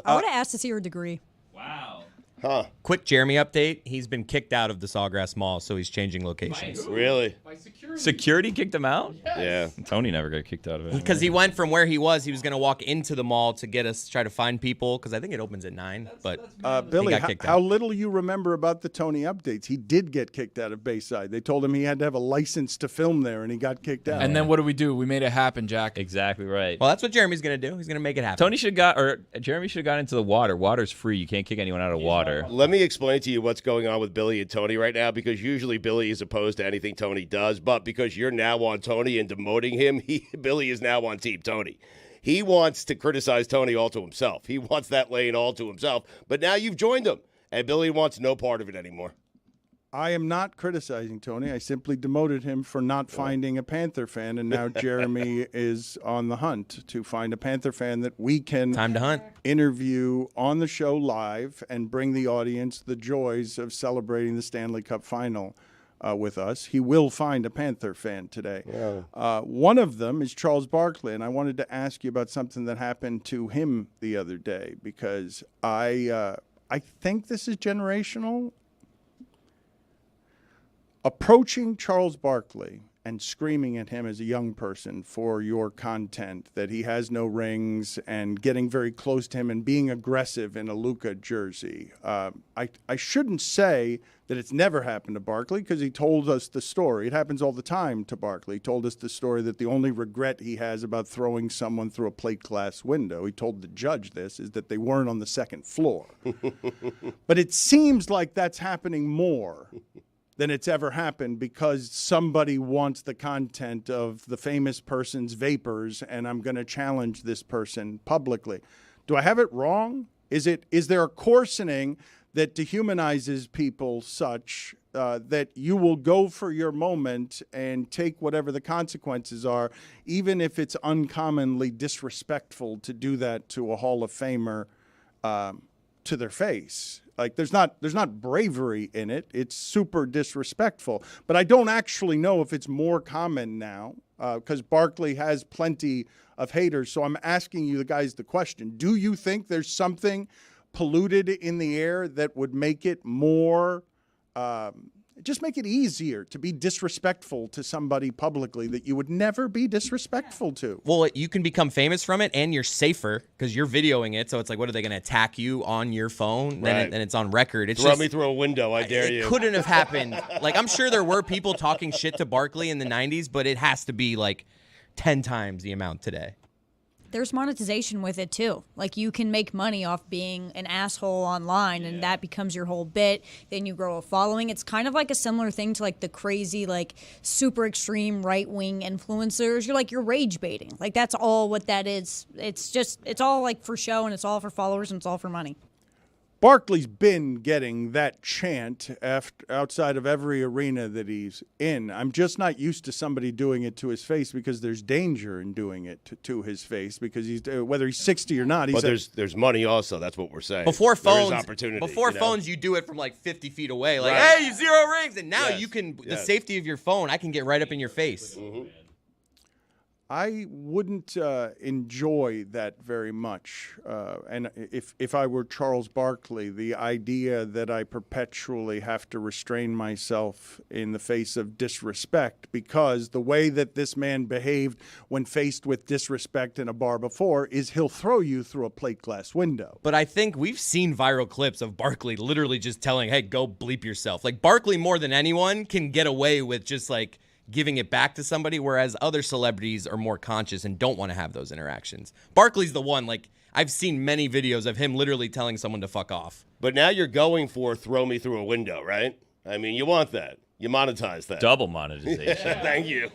I would have asked to see her degree. Wow. Huh. Quick Jeremy update. He's been kicked out of the Sawgrass Mall, so he's changing locations. Really? By security. Security kicked him out? Yeah. Tony never got kicked out of it. Because he went from where he was going to walk into the mall to try to find people, because I think it opens at 9. But Billy, he got kicked how out. little you remember about the Tony updates. He did get kicked out of Bayside. They told him he had to have a license to film there, and he got kicked out. And then what do? We made it happen, Jack. Exactly right. Well, that's what Jeremy's going to do. He's going to make it happen. Jeremy should have got into the water. Water's free. You can't kick anyone out of water. Let me explain to you what's going on with Billy and Tony right now, because usually Billy is opposed to anything Tony does, but because you're now on Tony and demoting him, Billy is now on Team Tony. He wants to criticize Tony all to himself. He wants that lane all to himself, but now you've joined him, and Billy wants no part of it anymore. I am not criticizing Tony. I simply demoted him for not finding a Panther fan, and now Jeremy is on the hunt to find a Panther fan that we can Time to hunt. interview on the show live and bring the audience the joys of celebrating the Stanley Cup final with us. He will find a Panther fan today. Yeah. One of them is Charles Barkley, and I wanted to ask you about something that happened to him the other day, because I think this is generational. Approaching Charles Barkley and screaming at him as a young person for your content, that he has no rings, and getting very close to him and being aggressive in a Luka jersey. I shouldn't say that it's never happened to Barkley, because he told us the story. It happens all the time to Barkley. He told us the story that the only regret he has about throwing someone through a plate glass window, he told the judge this, is that they weren't on the second floor. But it seems like that's happening more than it's ever happened because somebody wants the content of the famous person's vapors, and I'm going to challenge this person publicly. Do I have it wrong? Is there a coarsening that dehumanizes people such that you will go for your moment and take whatever the consequences are, even if it's uncommonly disrespectful to do that to a Hall of Famer to their face? Like there's not bravery in it. It's super disrespectful. But I don't actually know if it's more common now because Barkley has plenty of haters. So I'm asking you guys the question. Do you think there's something polluted in the air that would make it more just make it easier to be disrespectful to somebody publicly that you would never be disrespectful to? Well, you can become famous from it, and you're safer because you're videoing it. So it's like, what are they going to attack you on your phone? Right. Then it's on record. It's Throw just, me through a window, I dare you. It couldn't have happened. Like, I'm sure there were people talking shit to Barkley in the 90s, but it has to be like 10 times the amount today. There's monetization with it too. Like you can make money off being an asshole online, and that becomes your whole bit. Then you grow a following. It's kind of like a similar thing to like the crazy, like super extreme right wing influencers. You're rage baiting. Like that's all what that is. It's all like for show, and it's all for followers, and it's all for money. Barkley's been getting that chant outside of every arena that he's in. I'm just not used to somebody doing it to his face because there's danger in doing it to his face because he's whether he's 60 or not. But there's money also. That's what we're saying. Before phones, there's opportunity. Phones, you do it from like 50 feet away. Like, Right. hey, you 0 rings, and now Yes. you can the Yes. safety of your phone. I can get right up in your face. Mm-hmm. I wouldn't enjoy that very much. And if I were Charles Barkley, the idea that I perpetually have to restrain myself in the face of disrespect, because the way that this man behaved when faced with disrespect in a bar before is he'll throw you through a plate glass window. But I think we've seen viral clips of Barkley literally just telling, hey, go bleep yourself. Like, Barkley, more than anyone, can get away with just, like, giving it back to somebody, whereas other celebrities are more conscious and don't want to have those interactions. Barkley's the one, like, I've seen many videos of him literally telling someone to fuck off. But now you're going for throw me through a window, right? I mean, you want that. You monetize that. Double monetization. Thank you.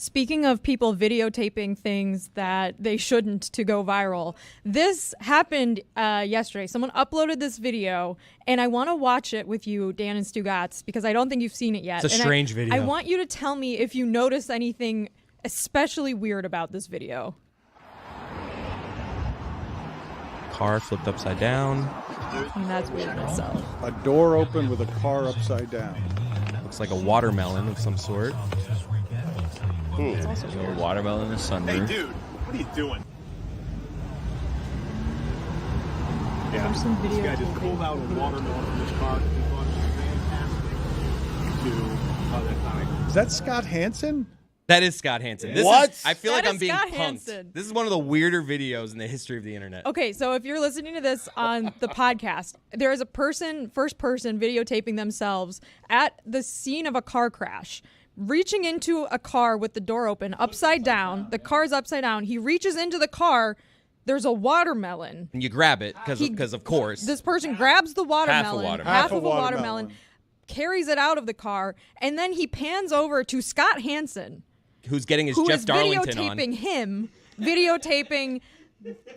Speaking of people videotaping things that they shouldn't to go viral, this happened yesterday. Someone uploaded this video, and I want to watch it with you, Dan and Stugotz, because I don't think you've seen it yet. It's a strange video. I want you to tell me if you notice anything especially weird about this video. Car flipped upside down. And that's weird in itself. A door open with a car upside down. Looks like a watermelon of some sort. It's also A weird. watermelon in the sunroof. Hey, dude, what are you doing? There's some This video guy just pulled out a watermelon from his car. He thought it was fantastic. Is that Scott Hansen? That is Scott Hansen. This What? Is, I feel That like I'm is being Scott punked. Hansen. This is one of the weirder videos in the history of the internet. Okay, so if you're listening to this on the podcast, there is a first person videotaping themselves at the scene of a car crash, reaching into a car with the door open, upside down. The car's upside down. He reaches into the car. There's a watermelon. And you grab it because of course. This person grabs the watermelon, watermelon. half of a watermelon, carries it out of the car, and then he pans over to Scott Hansen, Who's getting his who Jeff is Darlington on. videotaping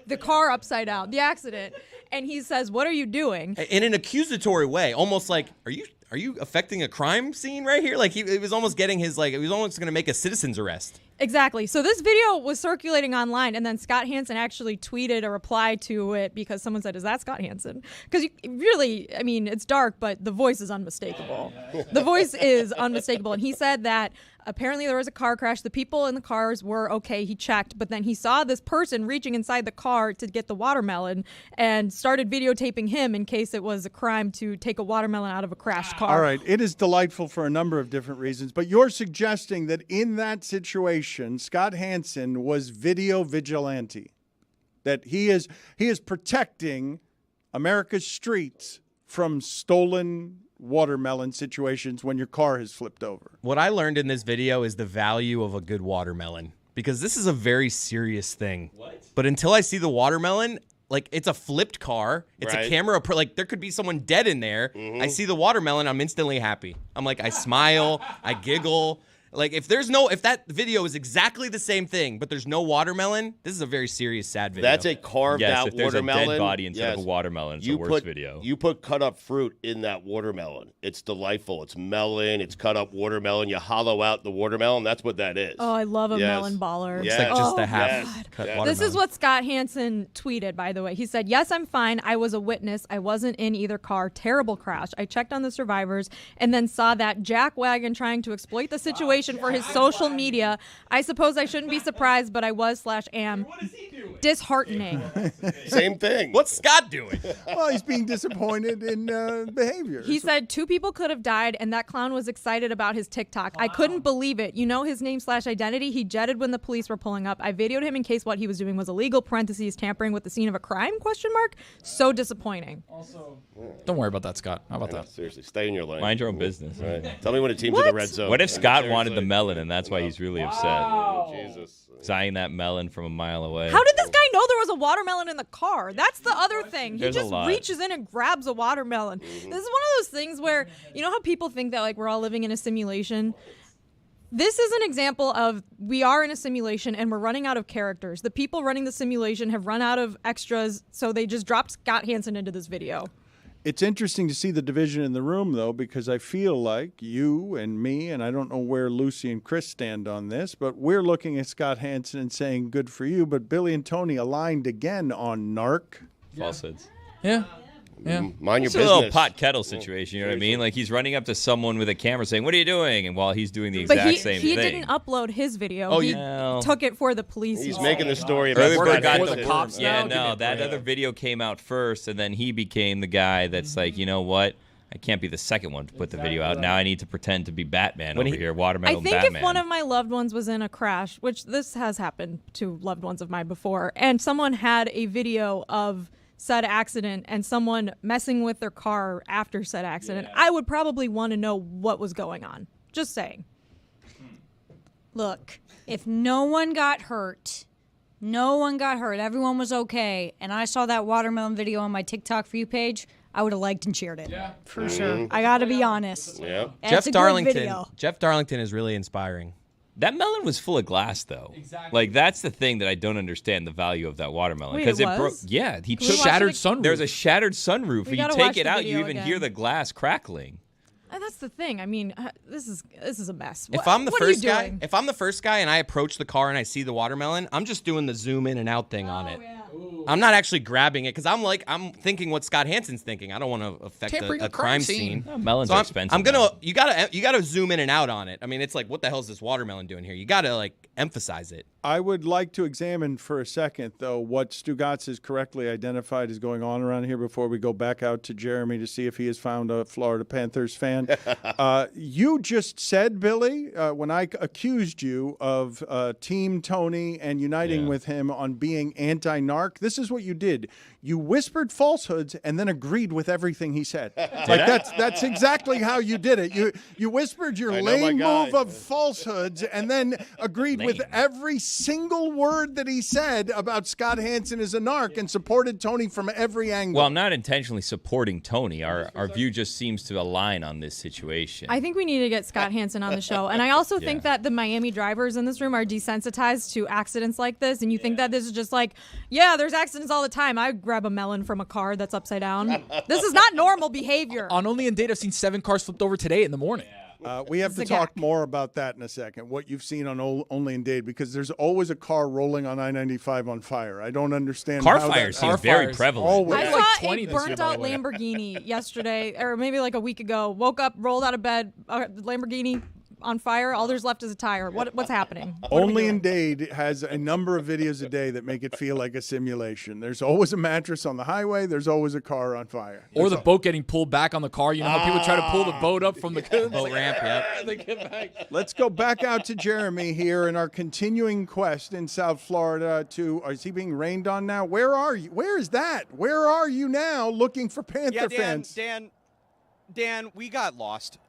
the car upside down, the accident, and he says, "What are you doing?" In an accusatory way, almost like, are you affecting a crime scene right here? Like he was almost getting his he was almost going to make a citizen's arrest. Exactly. So this video was circulating online, and then Scott Hansen actually tweeted a reply to it because someone said, "Is that Scott Hansen?" Because really, I mean, it's dark, but the voice is unmistakable. The voice is unmistakable, and he said that apparently there was a car crash. The people in the cars were okay. He checked, but then he saw this person reaching inside the car to get the watermelon and started videotaping him in case it was a crime to take a watermelon out of a crashed car. All right. It is delightful for a number of different reasons, but you're suggesting that in that situation, Scott Hansen was video vigilante, that he is protecting America's streets from stolen watermelon situations when your car has flipped over. What I learned in this video is the value of a good watermelon, because this is a very serious thing. What? But until I see the watermelon, like, it's a flipped car. It's a camera. Like, there could be someone dead in there. I see the watermelon, I'm instantly happy. I'm like, I smile, I giggle. Like, if that video is exactly the same thing, but there's no watermelon, this is a very serious, sad video. That's a carved out if there's watermelon. a dead body instead of a watermelon, it's a worse video. You put cut up fruit in that watermelon. It's delightful. It's melon. It's cut up watermelon. You hollow out the watermelon. That's what that is. Oh, I love a melon baller. It's like just a half cut watermelon. This is what Scott Hansen tweeted, by the way. He said, "Yes, I'm fine. I was a witness. I wasn't in either car. Terrible crash. I checked on the survivors and then saw that jack wagon trying to exploit the situation for his social media. I suppose I shouldn't be surprised, but I was/am disheartening." Same thing. What's Scott doing? Well, he's being disappointed in behavior. He said 2 people could have died, and that clown was excited about his TikTok. I couldn't believe it. You know his name/identity? He jetted when the police were pulling up. I videoed him in case what he was doing was illegal, parentheses, tampering with the scene of a crime, ? So disappointing. Don't worry about that, Scott. How about that? Seriously, stay in your lane. Mind your own business. Right. Tell me when a team's in the red zone. What if Scott wanted the melon and that's why he's really upset? Jesus. He's eyeing that melon from a mile away. How did this guy know there was a watermelon in the car? That's the other thing. He There's a just lot. reaches in and grabs a watermelon. This is one of those things where, you know how people think that, like, we're all living in a simulation? This is an example of we are in a simulation and we're running out of characters. The people running the simulation have run out of extras, so they just dropped Scott Hansen into this video. It's interesting to see the division in the room, though, because I feel like you and me, and I don't know where Lucy and Chris stand on this, but we're looking at Scott Hansen and saying, good for you. But Billy and Tony aligned again on narc. Falsehoods. Yeah. Yeah. Mind your It's a business. little pot kettle situation, you know what I mean? Like, he's running up to someone with a camera saying, "What are you doing?" And while he's doing the exact same he thing. didn't upload his video. Oh, he yeah. took it for the police. He's making the story about Early bird Scott got Hansen. the cops Yeah, now? no, that other video came out first, and then he became the guy that's like, you know what? I can't be the second one to put the video out. Now I need to pretend to be Batman over here, watermelon I think Batman. if one of my loved ones was in a crash, which this has happened to loved ones of mine before, and someone had a video of said accident and someone messing with their car after said accident, I would probably want to know what was going on. Just saying. Look, if no one got hurt, everyone was okay, and I saw that watermelon video on my TikTok For You page, I would have liked and cheered it. Yeah, for sure. I got to be honest. Yeah. It's a good video. Jeff Darlington is really inspiring. That melon was full of glass, though. Exactly. Like, that's the thing that I don't understand the value of that watermelon. Wait, it broke. was? Yeah, he Can we took watch Shattered it sunroof. There's a shattered sunroof. We And you gotta take watch it the out, you video even again. hear the glass crackling. And that's the thing. I mean, this is a mess. If I'm the what are you first guy, doing? if I'm the first guy and I approach the car and I see the watermelon, I'm just doing the zoom in and out thing on it. I'm not actually grabbing it because I'm thinking what Scott Hansen's thinking. I don't want to affect Tampering a a crime crime scene. scene. Oh, melons So are I'm expensive. gonna now. you gotta zoom in and out on it. I mean, it's like, what the hell is this watermelon doing here? You gotta like emphasize it. I would like to examine for a second, though, what Stugotz has correctly identified is going on around here before we go back out to Jeremy to see if he has found a Florida Panthers fan. You just said, Billy, when I accused you of Team Tony and uniting with him on being anti-narc, this is what you did. You whispered falsehoods and then agreed with everything he said. Like that's exactly how you did it. You whispered your I know my lame guy. move of falsehoods and then agreed with every single word that he said about Scott Hansen as a narc and supported Tony from every angle. Well, I'm not intentionally supporting Tony. Our view just seems to align on this situation. I think we need to get Scott Hansen on the show. And I also think that the Miami drivers in this room are desensitized to accidents like this. And you think that this is just like, yeah, there's accidents all the time. I grab a melon from a car that's upside down. This is not normal behavior. On Only in Date, I've seen 7 cars flipped over today in the morning. We have to talk more about that in a second, what you've seen on Only in Dade, because there's always a car rolling on I-95 on fire. I don't understand Car how fires that seem very prevalent. Always. I It's saw like 20 a this year, burnt by out the way. Lamborghini yesterday, or maybe like a week ago. Woke up, rolled out of bed, Lamborghini on fire. All there's left is a tire. What's happening? What are we Only in doing? Dade has a number of videos a day that make it feel like a simulation. There's always a mattress on the highway. There's always a car on fire. Or the boat getting pulled back on the car. You know how people try to pull the boat up from the Boat ramp, yep. They get back. Let's go back out to Jeremy here in our continuing quest in South Florida is he being rained on now? Where are you? Where is that? Where are you now looking for Panther fans? Dan, we got lost.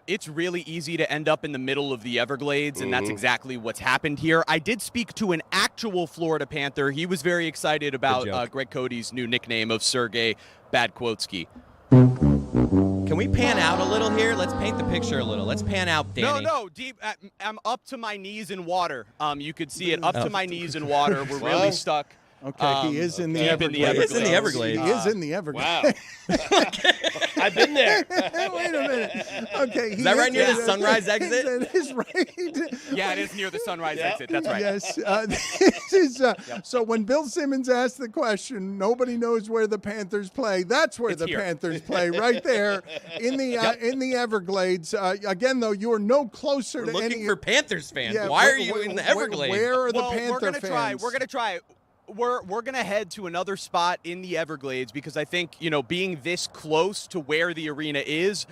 It's really easy to end up in the middle of the Everglades, and that's exactly what's happened here. I did speak to an actual Florida Panther. He was very excited about Greg Cody's new nickname of Sergei Badkwotsky. Can we pan out a little here? Let's paint the picture a little. Let's pan out, Danny. No, deep. I'm up to my knees in water. You could see it up to my knees in water. We're really stuck. Okay, he is in the deep Everglades. He is in the Everglades. He is in the Everglades. Wow. I've been there. Wait a minute. Okay, Is that right near the Sunrise exit? That is right. Yeah, it is near the Sunrise exit. That's right. Yes. This is, so when Bill Simmons asked the question, nobody knows where the Panthers play. That's where the here. Panthers play, right there in the Everglades. Again, though, you are no closer We're to looking any. for Panthers fans. Yeah, Why are you in the Everglades? Where are the Well, Panther we're gonna fans? try. We're gonna try. We're gonna head to another spot in the Everglades because I think being this close to where the arena is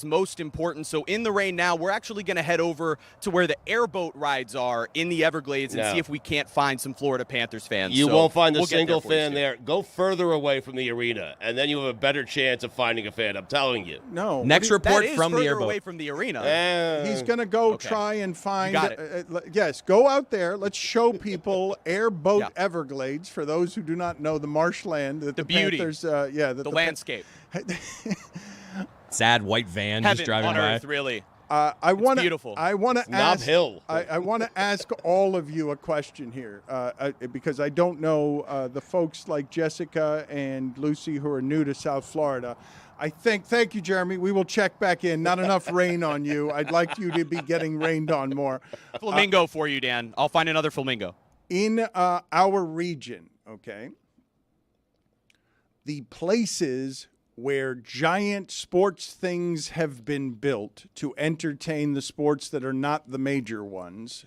most important. So in the rain now, we're actually gonna head over to where the airboat rides are in the Everglades and see if we can't find some Florida Panthers fans. You So won't find a we'll get single there for you fan soon. there. Go further away from the arena, and then you have a better chance of finding a fan. I'm telling you. No. Next That report is from the further airboat. away from the arena. He's going to go Okay. try and find. got it. Yes, go out there. Let's show people Airboat Yeah. Everglades for those who do not know the marshland that the beauty. Panthers. The landscape. Sad white van Heaven just driving on by. earth, really. I want beautiful. I want to Knob ask. Hill. I want to ask all of you a question here, because I don't know the folks like Jessica and Lucy who are new to South Florida. Thank you, Jeremy. We will check back in. Not enough rain on you. I'd like you to be getting rained on more. Flamingo for you, Dan. I'll find another flamingo. In our region, okay, the places where giant sports things have been built to entertain the sports that are not the major ones,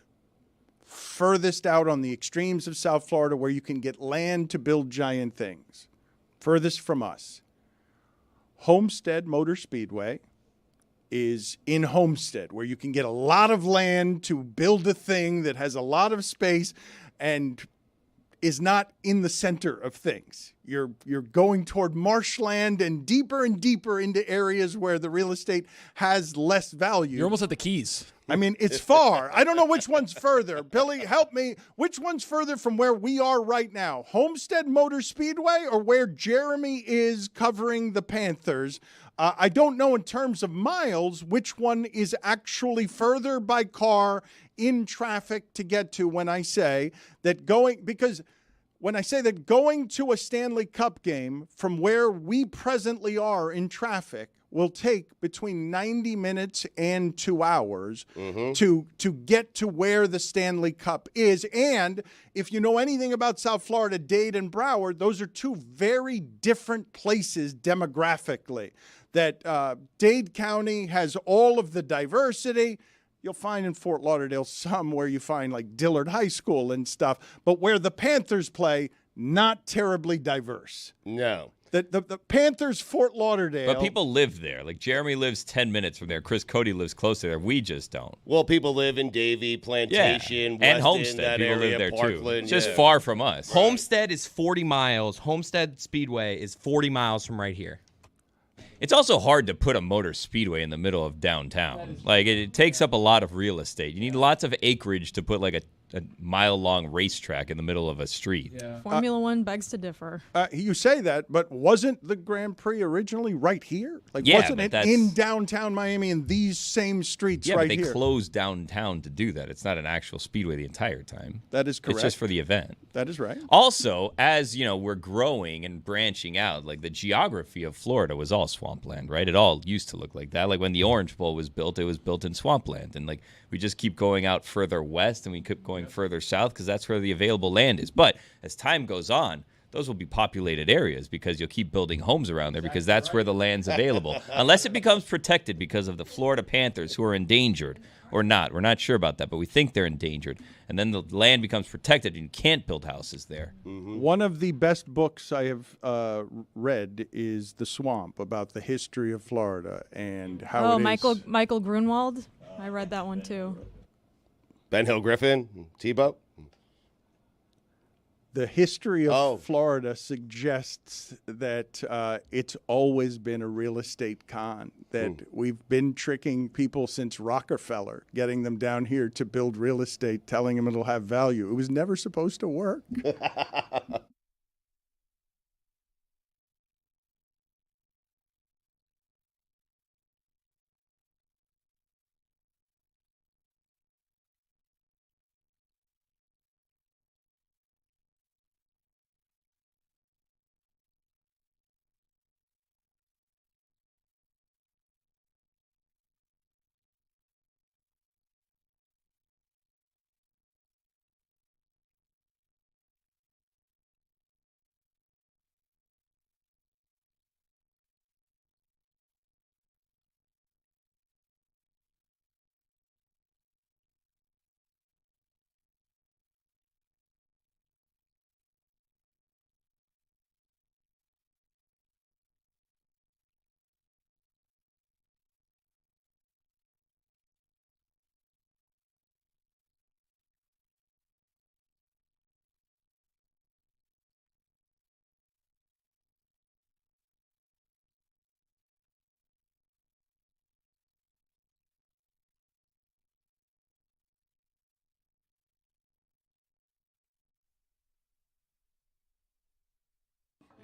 furthest out on the extremes of South Florida where you can get land to build giant things, furthest from us, Homestead Motor Speedway is in Homestead, where you can get a lot of land to build a thing that has a lot of space and is not in the center of things. You're going toward marshland and deeper into areas where the real estate has less value. You're almost at the Keys. I mean, it's far. I don't know which one's further. Billy, help me. Which one's further from where we are right now? Homestead Motor Speedway or where Jeremy is covering the Panthers? I don't know in terms of miles which one is actually further by car in traffic to get to when I say that because when I say that going to a Stanley Cup game from where we presently are in traffic will take between 90 minutes and 2 hours to get to where the Stanley Cup is. And if you know anything about South Florida, Dade and Broward, those are two very different places demographically. That Dade County has all of the diversity. You'll find in Fort Lauderdale some where you find like Dillard High School and stuff, but where the Panthers play, not terribly diverse. No. The Panthers, Fort Lauderdale. But people live there. Like Jeremy lives 10 minutes from there. Chris Cody lives close to there. We just don't. Well, people live in Davie, Plantation, and Weston, Homestead. that People area, live there Parkland. too. Just far from us. Homestead is 40 miles. Homestead Speedway is 40 miles from right here. It's also hard to put a motor speedway in the middle of downtown. Like it takes up a lot of real estate. You need lots of acreage to put like a mile-long racetrack in the middle of a street. Yeah. Formula One begs to differ. You say that, but wasn't the Grand Prix originally right here? Like, Yeah, wasn't but it that's- in downtown Miami in these same streets Yeah, right but they here? closed downtown to do that. It's not an actual speedway the entire time. That is correct. It's just for the event. That is right. Also, as you know, we're growing and branching out. Like the geography of Florida was all swampland, right? It all used to look like that. Like when the Orange Bowl was built, it was built in swampland, and like we just keep going out further west, and we keep going further south because that's where the available land is. But as time goes on, those will be populated areas because you'll keep building homes around there because that's where the land's available. Unless it becomes protected because of the Florida Panthers who are endangered or not. We're not sure about that, but we think they're endangered. And then the land becomes protected and you can't build houses there. One of the best books I have read is The Swamp, about the history of Florida and how it is. Michael Grunwald. I read that one too. Ben Hill Griffin, Tebow. The history of Florida suggests that it's always been a real estate con, that we've been tricking people since Rockefeller, getting them down here to build real estate, telling them it'll have value. It was never supposed to work.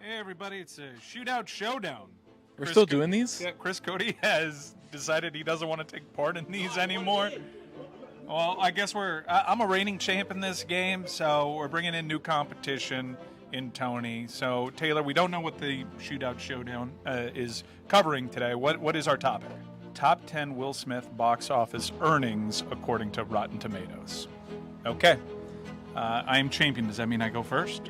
Hey everybody, it's a Shootout Showdown. We're still doing these? Yeah, Chris Cody has decided he doesn't want to take part in these anymore. Well, I guess I'm a reigning champ in this game, so we're bringing in new competition in Tony. So Taylor, we don't know what the Shootout Showdown is covering today. What is our topic? Top 10 Will Smith box office earnings according to Rotten Tomatoes. Okay. I am champion. Does that mean I go first?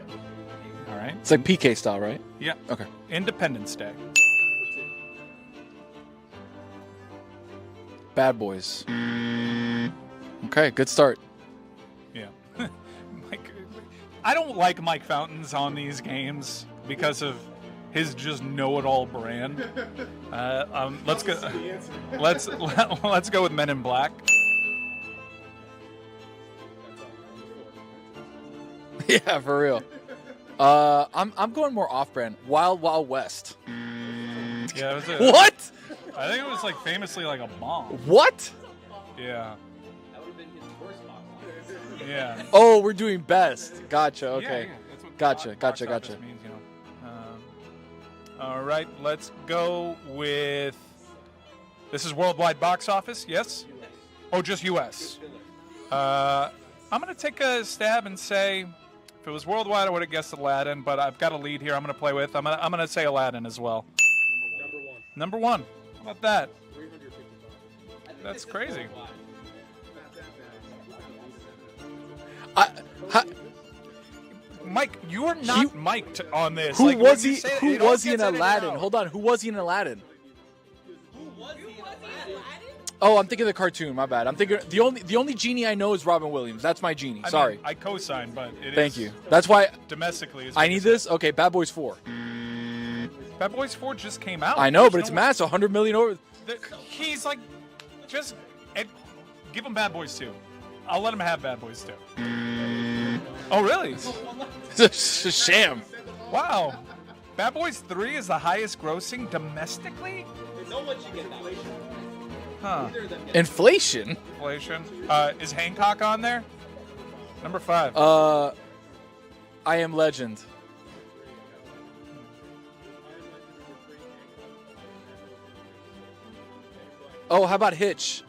All right. It's like PK style, right? Yeah. Okay. Independence Day. Bad Boys. Okay, good start. Yeah. I don't like Mike Fountains on these games because of his just know-it-all brand. Let's go. Let's go with Men in Black. Yeah, for real. I'm going more off-brand. Wild Wild West. Yeah, it was What? I think it was like famously like a bomb. What? Yeah. Yeah. Oh, we're doing best. Gotcha. Okay. Yeah, that's what Gotcha. box Gotcha. office Gotcha. means, you know. All right, let's go with. This is worldwide box office, yes? Oh, just U.S. I'm going to take a stab and say, if it was worldwide, I would have guessed Aladdin, but I've got a lead here I'm going to play with. I'm going to say Aladdin as well. Number one. How about that? That's crazy. Mike, you are not mic'd on this. Who Like, was when you he? say it, Who it was always he in gets edited Aladdin? out. Hold on. Who was he in Aladdin? Oh, I'm thinking of the cartoon. My bad. I'm thinking the only genie I know is Robin Williams. That's my genie. I Sorry. mean, I co-sign, but it Thank is you. That's why domestically. Is I need this. Okay, Bad Boys 4. Bad Boys 4 just came out. I know, There's but it's no- massive. 100 million over. He's like, just give him Bad Boys 2. I'll let him have Bad Boys 2. Oh, really? It's a sham. Wow. Bad Boys 3 is the highest grossing domestically? No one should get that. Huh. Inflation. Inflation. Is Hancock on there? Number 5. I Am Legend. Oh, how about Hitch?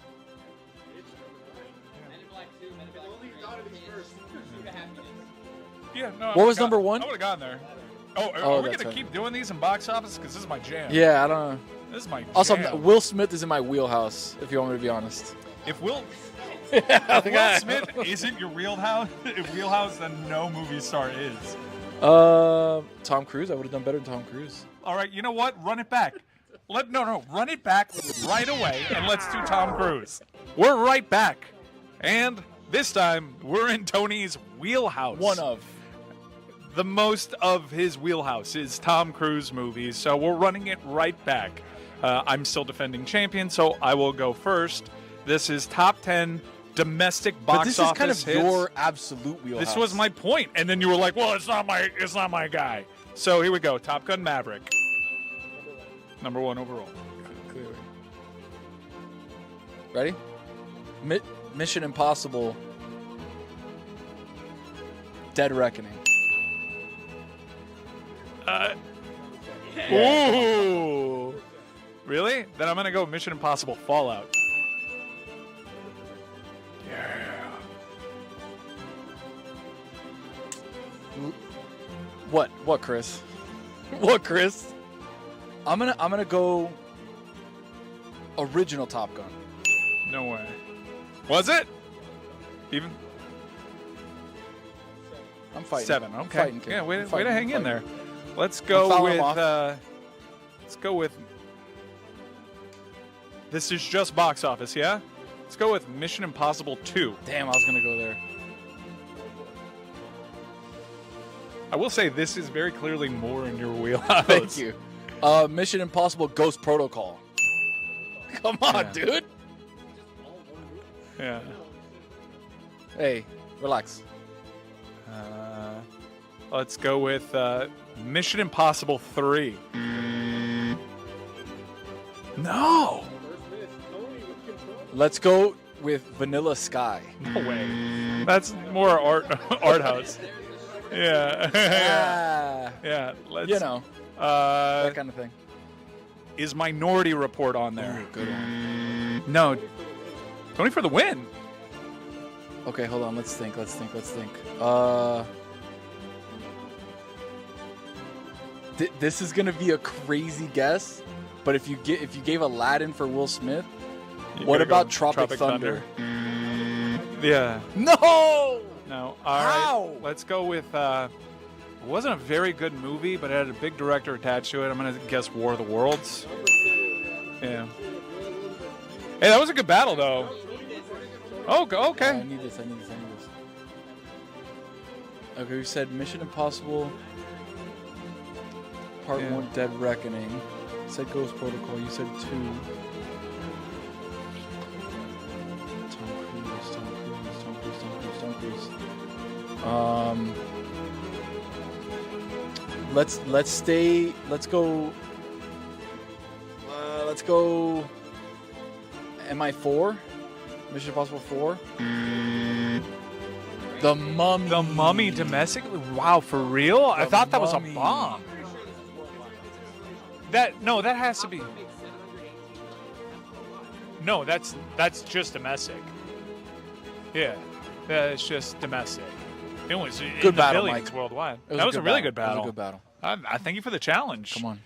Yeah, no. What was number 1? I would have gotten there. Oh, Oh, are we that's going right. to keep doing these in box office? Because this is my jam. Yeah, I don't know. This is my jam. Also, Will Smith is in my wheelhouse, if you want me to be honest. If Will I Will Smith isn't your wheelhouse, then no movie star is. Tom Cruise. I would have done better than Tom Cruise. All right, you know what? Run it back. Run it back right away, and let's do Tom Cruise. We're right back, and this time we're in Tony's wheelhouse. One of. The most of his wheelhouse is Tom Cruise movies, so we're running it right back. I'm still defending champion, so I will go first. This is top 10 domestic box But this office is kind of hits. your absolute wheelhouse. This was my point, and then you were like, "Well, it's not my guy." So here we go. Top Gun Maverick, number 1 overall. Clearly. Ready? Mission Impossible. Dead Reckoning. Ooh, really? Then I'm gonna go Mission Impossible Fallout. Yeah. What, Chris? What, Chris? I'm gonna go original Top Gun. No way. Was it? Even I'm fighting. 7. I'm Okay. fighting, kid. Yeah, way I'm to fighting, hang in I'm there. fighting. Let's I'm go fouling with. off. Let's go with. This is just box office, yeah. Let's go with Mission Impossible 2. Damn, I was gonna go there. I will say this is very clearly more in your wheelhouse. Thank you. Mission Impossible Ghost Protocol. Come on, Yeah. dude. Yeah. Hey, relax. Let's go with Mission Impossible 3. No. Let's go with Vanilla Sky. No way. That's more art house. Yeah. Ah, Yeah. Let's. you know, Uh, that kind of thing. is Minority Report on there? Ooh, good one. No. Tony for the win. Okay, hold on. Let's think. This is gonna be a crazy guess, but if you gave Aladdin for Will Smith, You what gotta go about Tropic Thunder? Yeah. No. No. All How? right. Let's go with. It wasn't a very good movie, but it had a big director attached to it. I'm gonna guess War of the Worlds. Yeah. Hey, that was a good battle, though. Oh, okay. I need this. Okay, we said Mission Impossible Part Yeah. 1 Dead Reckoning. You said Ghost Protocol. You said 2. Tom Cruise. Let's go MI4? Mission Impossible 4? The Mummy. The Mummy domestically? Wow, for real? I thought that was a Mummy. bomb. That has to be. No, that's just domestic. Yeah, that's just domestic. It was Good in battle, the billions Mike. worldwide. It That was a really good It was battle. a good battle. I thank you for the challenge. Come on.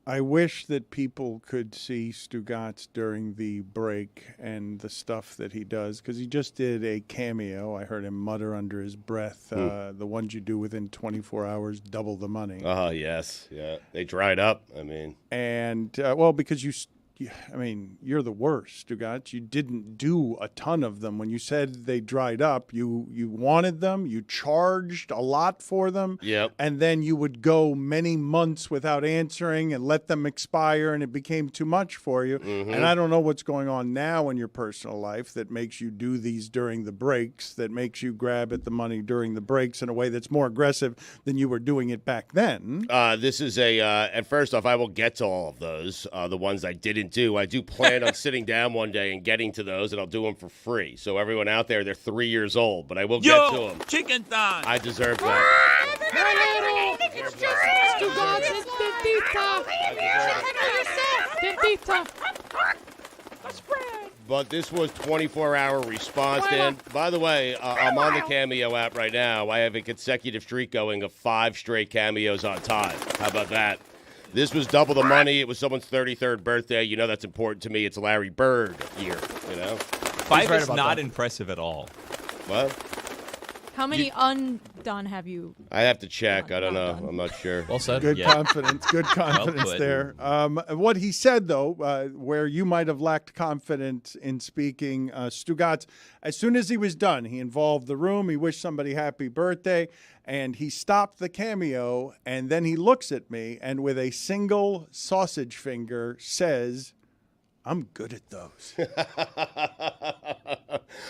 I wish that people could see Stugotz during the break and the stuff that he does, because he just did a cameo. I heard him mutter under his breath, the ones you do within 24 hours, double the money. Oh, yes. Yeah. They dried up. I mean. And, well, because you're the worst, Stugotz. You didn't do a ton of them. When you said they dried up, you wanted them, you charged a lot for them, and then you would go many months without answering and let them expire, and it became too much for you. And I don't know what's going on now in your personal life that makes you do these during the breaks, that makes you grab at the money during the breaks in a way that's more aggressive than you were doing it back then. This is and first off, I will get to all of those, the ones I didn't do. I do plan on sitting down one day and getting to those, and I'll do them for free. So everyone out there, they're 3 years old, but I will get to them. Chicken thigh. I deserve that. But this was 24-hour response, Dan. By the way, I'm on the Cameo app right now. I have a consecutive streak going of 5 straight cameos on time. How about that? This was double the money. It was someone's 33rd birthday. You know that's important to me. It's Larry Bird year, you know? 5 is not impressive at all. What? How many undone have you? I have to check. I don't know. done. I'm not sure. Well said. Good Yeah. confidence. Good confidence put. there. What he said, though, where you might have lacked confidence in speaking, Stugotz, as soon as he was done, he involved the room. He wished somebody happy birthday, and he stopped the cameo, and then he looks at me and with a single sausage finger says, I'm good at those.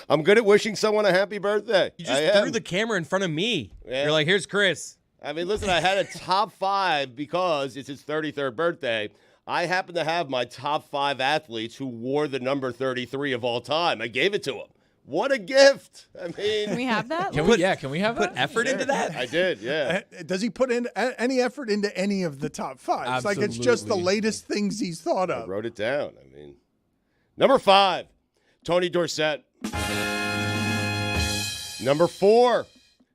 I'm good at wishing someone a happy birthday. You just threw the camera in front of me. Yeah. You're like, here's Chris. I mean, listen, I had a top 5 because it's his 33rd birthday. I happen to have my top 5 athletes who wore the number 33 of all time. I gave it to him. What a gift. I mean, Can we have that? Can we have Put that? effort into that? I did, yeah. Does he put in any effort into any of the top 5? It's like it's just the Absolutely. latest things he's thought I of. wrote it down. I mean, number 5, Tony Dorsett. Number 4,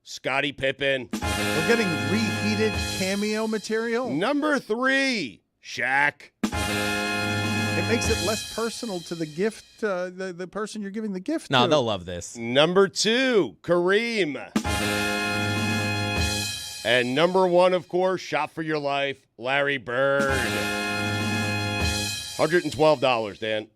Scottie Pippen. We're getting reheated cameo material. Number 3, Shaq. It makes it less personal to the gift, the person you're giving the gift No, to. they'll love this. Number 2, Kareem. And number 1, of course, shot for your life, Larry Bird. $112, Dan.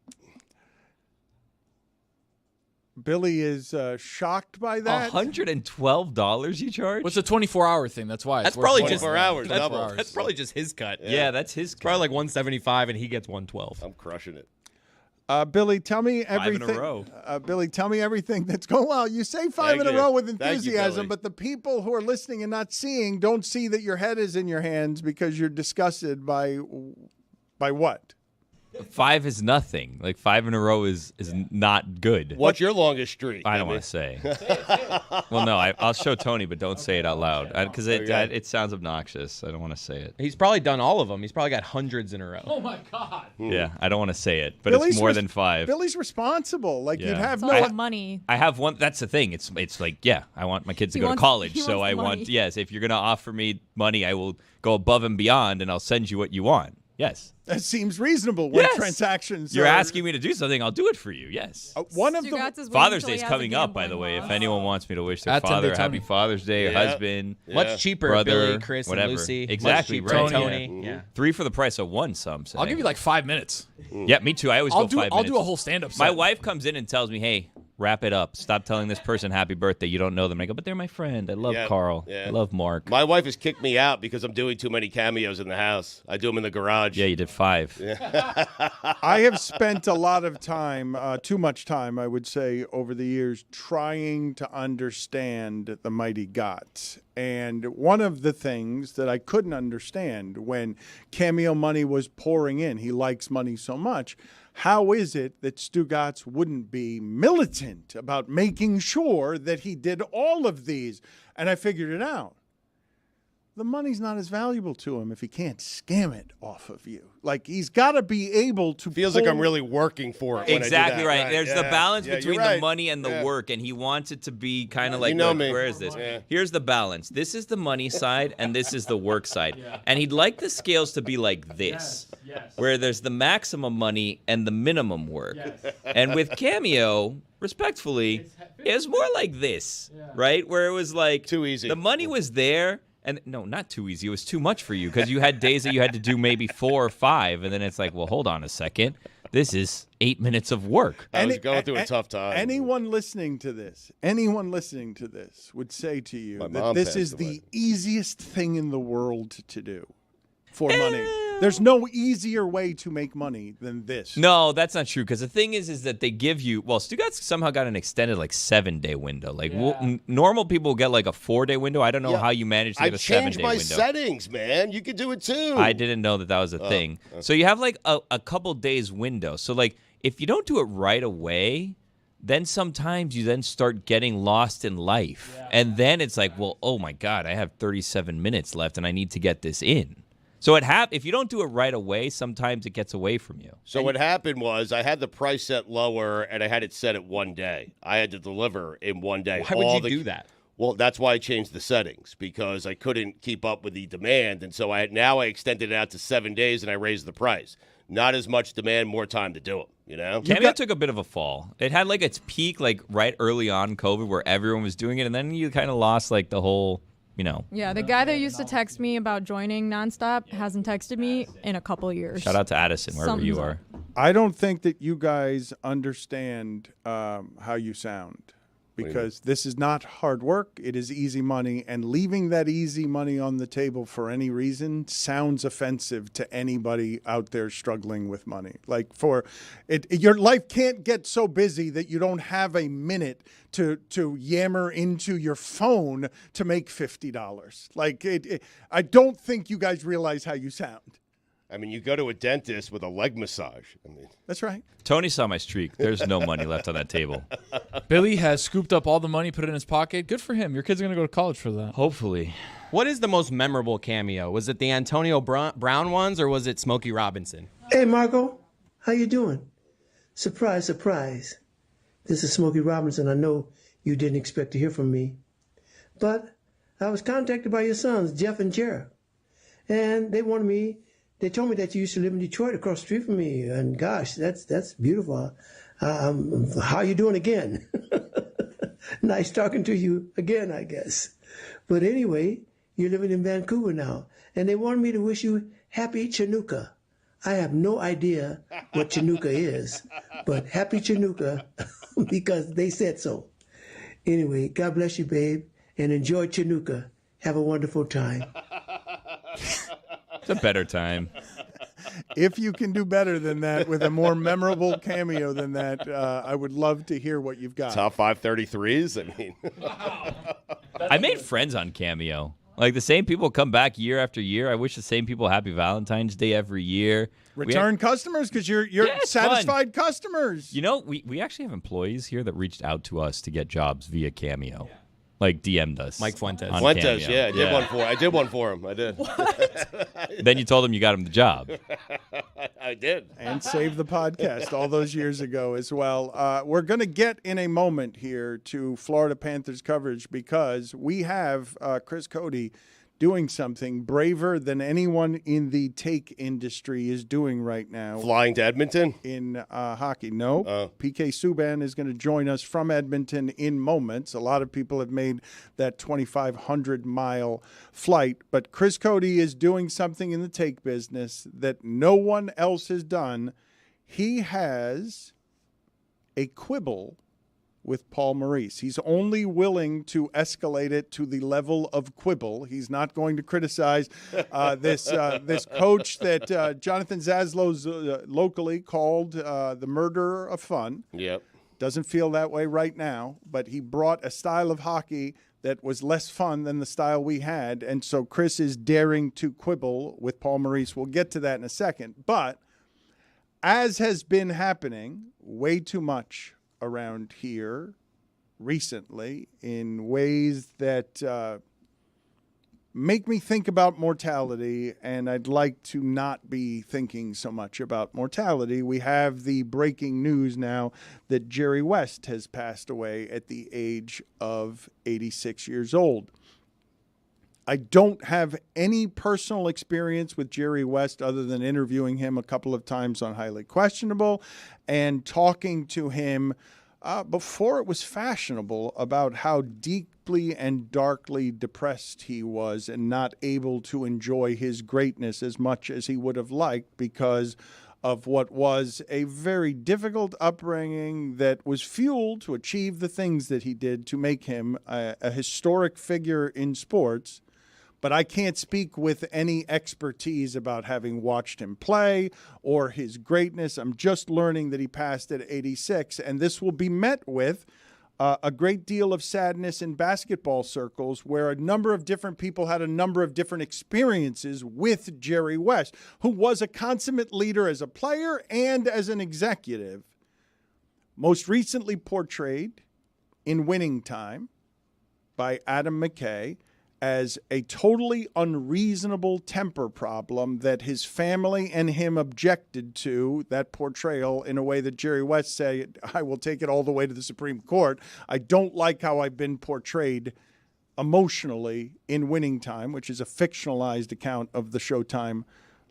Billy is shocked by that. $112 you charge? What's a 24-hour thing? That's why. That's It's worth probably more. just 24 hours, That's, double. that's probably just his cut. Yeah, that's his. Probably like 175, and he gets 112. I'm crushing it. Billy, tell me 5 in a everything. row. Billy, tell me everything that's going well. You say 5 Thank in a you. row with Thank you, enthusiasm, Billy. but the people who are listening and not seeing don't see that your head is in your hands because you're disgusted by what? 5 is nothing. Like 5 in a row is not good. What's your longest streak? I don't want to say. Well, no, I'll show Tony, but don't say it out loud because it sounds obnoxious. I don't want to say it. He's probably done all of them. He's probably got hundreds in a row. Oh my God. Yeah, I don't want to say it, but Billy's it's more than 5. Billy's responsible. Like you'd Yeah. have It's no. all the money. I have one. That's the thing. It's like, yeah, I want my kids to He go to wants- college, he so wants I the want. money. Yes, if you're gonna offer me money, I will go above and beyond, and I'll send you what you want. Yes. That seems reasonable when Yes. transactions. You're are, asking me to do something, I'll do it for you. Yes. One of Stugotz the. is waiting Father's till Day he is has a coming up, by the gambling way. loss. If anyone wants me to wish their At 10 father Day happy Tony. Father's Day, or Yeah. husband, Much cheaper, brother, Billy, Chris, whatever. and Lucy. Exactly, Much cheaper, right, Tony. yeah. Yeah. 3 for the price of 1. Some say. I'll give you like 5 minutes. Yeah, me too. I always I'll go 5 do minutes. a whole stand-up set. My wife comes in and tells me, "Hey, wrap it up. Stop telling this person happy birthday. You don't know them." I go, "But they're my friend. I love Yeah, Carl. yeah. I love Mark." My wife has kicked me out because I'm doing too many cameos in the house. I do them in the garage. Yeah, you did 5. I have spent a lot of time, too much time, I would say, over the years, trying to understand the mighty Gotts. And one of the things that I couldn't understand when cameo money was pouring in, he likes money so much. How is it that Stugotz wouldn't be militant about making sure that he did all of these? And I figured it out. The money's not as valuable to him if he can't scam it off of you. Like, he's got to be able to Feels like pull- I'm really working for it. when I do Exactly that. right. There's the yeah. balance Yeah, between you're right. the money and the Yeah. work, and he wants it to be kind of like, You know look, me. where is this? Yeah. Here's the balance. This is the money side, and this is the work side. And he'd like the scales to be like this, where there's the maximum money and the minimum work. And with Cameo, respectfully, it was more like this, right? Where it was like Too easy. The money was there. And no, not too easy. It was too much for you because you had days that you had to do maybe 4 or 5, and then it's like, well, hold on a second. This is 8 minutes of work. I was going through a tough time. Anyone listening to this would say to you My that mom this passed is away. the easiest thing in the world to do for money. There's no easier way to make money than this. No, that's not true. Because the thing is that they give you. Well, Stugotz somehow got an extended 7-day window. Normal people get like a 4-day window. I don't know Yeah. how you managed to I get a changed 7-day my window. settings, man. You could do it too. I didn't know that was a thing. So you have like a couple days window. So like if you don't do it right away, then sometimes you then start getting lost in life. And then it's like, well, oh my God, I have 37 minutes left and I need to get this in. So if you don't do it right away, sometimes it gets away from you. So what happened was I had the price set lower and I had it set at 1 day. I had to deliver in 1 day. Why would you do that? Well, that's why I changed the settings because I couldn't keep up with the demand, and so now I extended it out to 7 days and I raised the price. not as much demand, more time to do them, you know? Cameo took a bit of a fall. It had like its peak like right early on COVID where everyone was doing it, and then you kind of lost like the whole, you know. Yeah, the guy that used to text me about joining nonstop hasn't texted me in a couple of years. Shout out to Addison, wherever Something's you are. I don't think that you guys understand how you sound, because this is not hard work. It is easy money, and leaving that easy money on the table for any reason sounds offensive to anybody out there struggling with money. Like, for it, your life can't get so busy that you don't have a minute to yammer into your phone to make $50. Like, I don't think you guys realize how you sound. I mean, you go to a dentist with a leg massage. I mean, that's right. Tony saw my streak. There's no money left on that table. Billy has scooped up all the money, put it in his pocket. Good for him. Your kid's going to go to college for that. Hopefully. What is the most memorable cameo? Was it the Antonio Brown ones, or was it Smokey Robinson? Hey, Marco. How you doing? Surprise, surprise. This is Smokey Robinson. I know you didn't expect to hear from me. But I was contacted by your sons, Jeff and Jared. And they told me that you used to live in Detroit across the street from me. And gosh, that's beautiful. How you doing again? Nice talking to you again, I guess. But anyway, you're living in Vancouver now. And they wanted me to wish you happy Chinooka. I have no idea what Chinooka is, but happy Chinooka because they said so. Anyway, God bless you, babe, and enjoy Chinooka. Have a wonderful time. It's a better time. If you can do better than that with a more memorable cameo than that, I would love to hear what you've got. Top 533s? I mean. I made friends on Cameo. Like, the same people come back year after year. I wish the same people Happy Valentine's Day every year. Return customers, because you're satisfied customers. You know, we actually have employees here that reached out to us to get jobs via Cameo. Like, DM'd us. Mike Fuentes. Fuentes, yeah. I did one for him. I did. Then you told him you got him the job. I did. And saved the podcast all those years ago as well. We're going to get in a moment here to Florida Panthers coverage, because we have Chris Cody doing something braver than anyone in the take industry is doing right now. Flying to Edmonton? In hockey. No. PK Subban is going to join us from Edmonton in moments. A lot of people have made that 2,500-mile flight. But Chris Cody is doing something in the take business that no one else has done. He has a quibble with Paul Maurice. He's only willing to escalate it to the level of quibble. He's not going to criticize this coach that Jonathan Zaslow's locally called the murderer of fun. Yep. Doesn't feel that way right now, but he brought a style of hockey that was less fun than the style we had, and so Chris is daring to quibble with Paul Maurice. We'll get to that in a second, but as has been happening way too much around here recently in ways that make me think about mortality, and I'd like to not be thinking so much about mortality. We have the breaking news now that Jerry West has passed away at the age of 86 years old. I don't have any personal experience with Jerry West other than interviewing him a couple of times on Highly Questionable and talking to him before it was fashionable about how deeply and darkly depressed he was and not able to enjoy his greatness as much as he would have liked because of what was a very difficult upbringing that was fueled to achieve the things that he did to make him a historic figure in sports. But I can't speak with any expertise about having watched him play or his greatness. I'm just learning that he passed at 86, and this will be met with a great deal of sadness in basketball circles, where a number of different people had a number of different experiences with Jerry West, who was a consummate leader as a player and as an executive. Most recently portrayed in Winning Time by Adam McKay as a totally unreasonable temper problem that his family and him objected to, that portrayal, in a way that Jerry West said, I will take it all the way to the Supreme Court. I don't like how I've been portrayed emotionally in Winning Time, which is a fictionalized account of the Showtime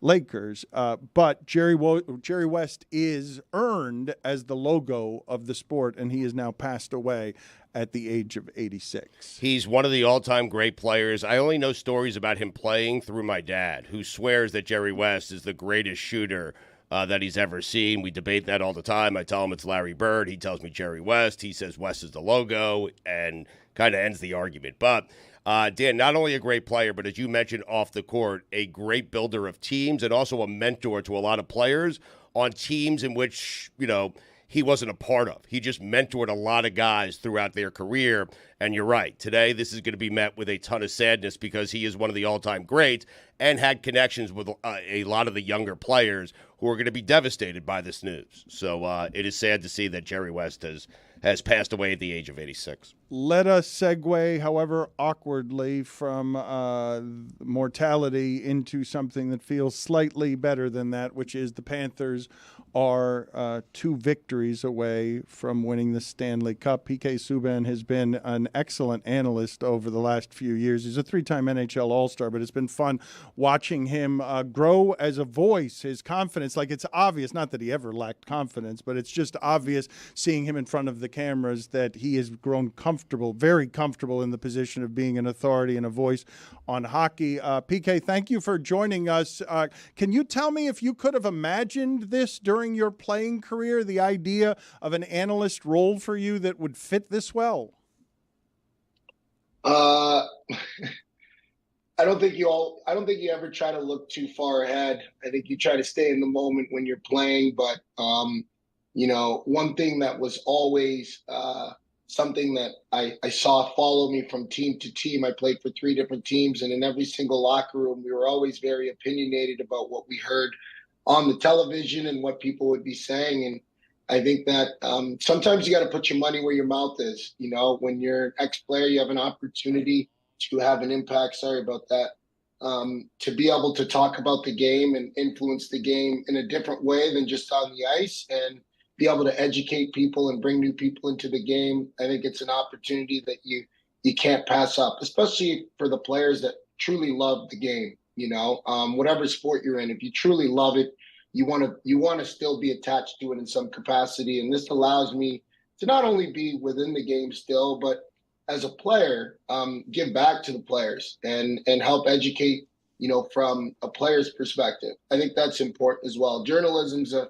Lakers. But Jerry West is earned as the logo of the sport, and he has now passed away at the age of 86. He's one of the all-time great players. I only know stories about him playing through my dad, who swears that Jerry West is the greatest shooter that he's ever seen. We debate that all the time. I tell him it's Larry Bird. He tells me Jerry West. He says West is the logo, and kind of ends the argument. But Dan, not only a great player, but as you mentioned off the court, a great builder of teams and also a mentor to a lot of players on teams in which, he wasn't a part of. He just mentored a lot of guys throughout their career. And you're right. Today, this is going to be met with a ton of sadness because he is one of the all-time greats and had connections with a lot of the younger players who are going to be devastated by this news. So it is sad to see that Jerry West has passed away at the age of 86. Let us segue, however awkwardly, from mortality into something that feels slightly better than that, which is the Panthers are 2 victories away from winning the Stanley Cup. PK Subban has been an excellent analyst over the last few years. He's a 3-time NHL All-Star, but it's been fun watching him grow as a voice, his confidence. Like, it's obvious, not that he ever lacked confidence, but it's just obvious seeing him in front of the cameras that he has grown comfortable, very comfortable in the position of being an authority and a voice on hockey. PK, thank you for joining us. Can you tell me if you could have imagined this during your playing career, the idea of an analyst role for you that would fit this well? I don't think you ever try to look too far ahead. I think you try to stay in the moment when you're playing. But, one thing that was always something that I saw follow me from team to team. I played for 3 different teams, and in every single locker room, we were always very opinionated about what we heard on the television and what people would be saying. And I think that sometimes you got to put your money where your mouth is. When you're an ex-player, you have an opportunity to have an impact. Sorry about that. To be able to talk about the game and influence the game in a different way than just on the ice, and be able to educate people and bring new people into the game. I think it's an opportunity that you can't pass up, especially for the players that truly love the game. Whatever sport you're in, if you truly love it, you want to still be attached to it in some capacity. And this allows me to not only be within the game still, but as a player, give back to the players and help educate, from a player's perspective. I think that's important as well. Journalism's a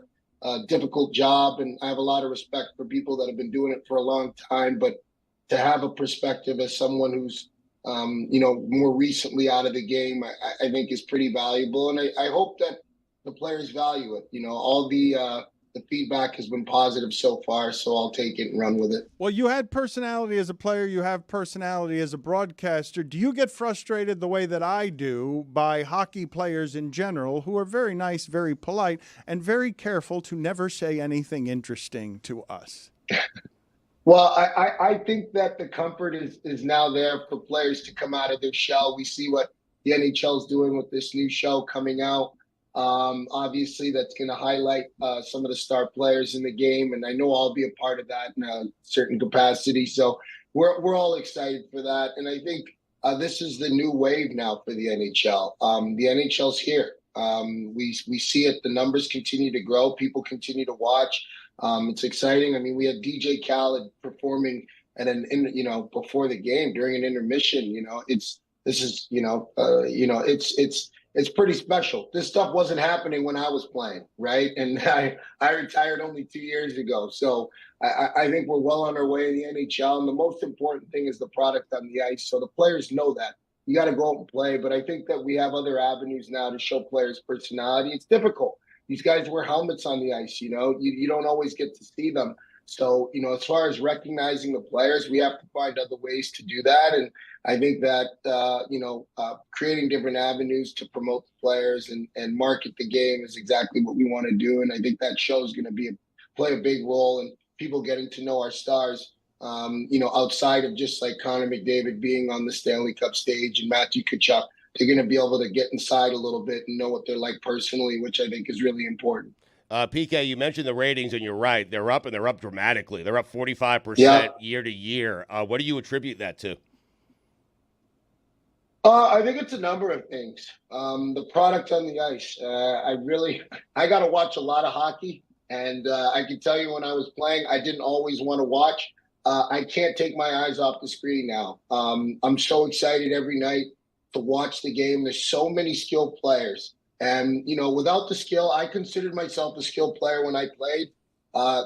difficult job, and I have a lot of respect for people that have been doing it for a long time, but to have a perspective as someone who's more recently out of the game, I think is pretty valuable. And I hope that the players value it. All the feedback has been positive so far, so I'll take it and run with it. Well, you had personality as a player. You have personality as a broadcaster. Do you get frustrated the way that I do by hockey players in general who are very nice, very polite, and very careful to never say anything interesting to us? Well, I think that the comfort is now there for players to come out of their shell. We see what the NHL is doing with this new show coming out. Obviously, that's going to highlight some of the star players in the game, and I know I'll be a part of that in a certain capacity. So we're all excited for that, and I think this is the new wave now for the NHL. The NHL's here. We see it. The numbers continue to grow. People continue to watch. It's exciting. I mean, we had DJ Khaled performing at before the game during an intermission. It's pretty special. This stuff wasn't happening when I was playing, right? And I retired only 2 years ago. So I think we're well on our way in the NHL. And the most important thing is the product on the ice. So the players know that. You got to go out and play. But I think that we have other avenues now to show players' personality. It's difficult. These guys wear helmets on the ice, you don't always get to see them. So, as far as recognizing the players, we have to find other ways to do that. And I think that, creating different avenues to promote the players and market the game is exactly what we want to do. And I think that show is going to play a big role in people getting to know our stars, outside of just like Connor McDavid being on the Stanley Cup stage and Matthew Tkachuk. They're going to be able to get inside a little bit and know what they're like personally, which I think is really important. PK, you mentioned the ratings, and you're right. They're up, and they're up dramatically. They're up 45% year to year. What do you attribute that to? I think it's a number of things. The product on the ice. I got to watch a lot of hockey, and I can tell you when I was playing, I didn't always want to watch. I can't take my eyes off the screen now. I'm so excited every night to watch the game. There's so many skilled players, and without the skill, I considered myself a skilled player when I played.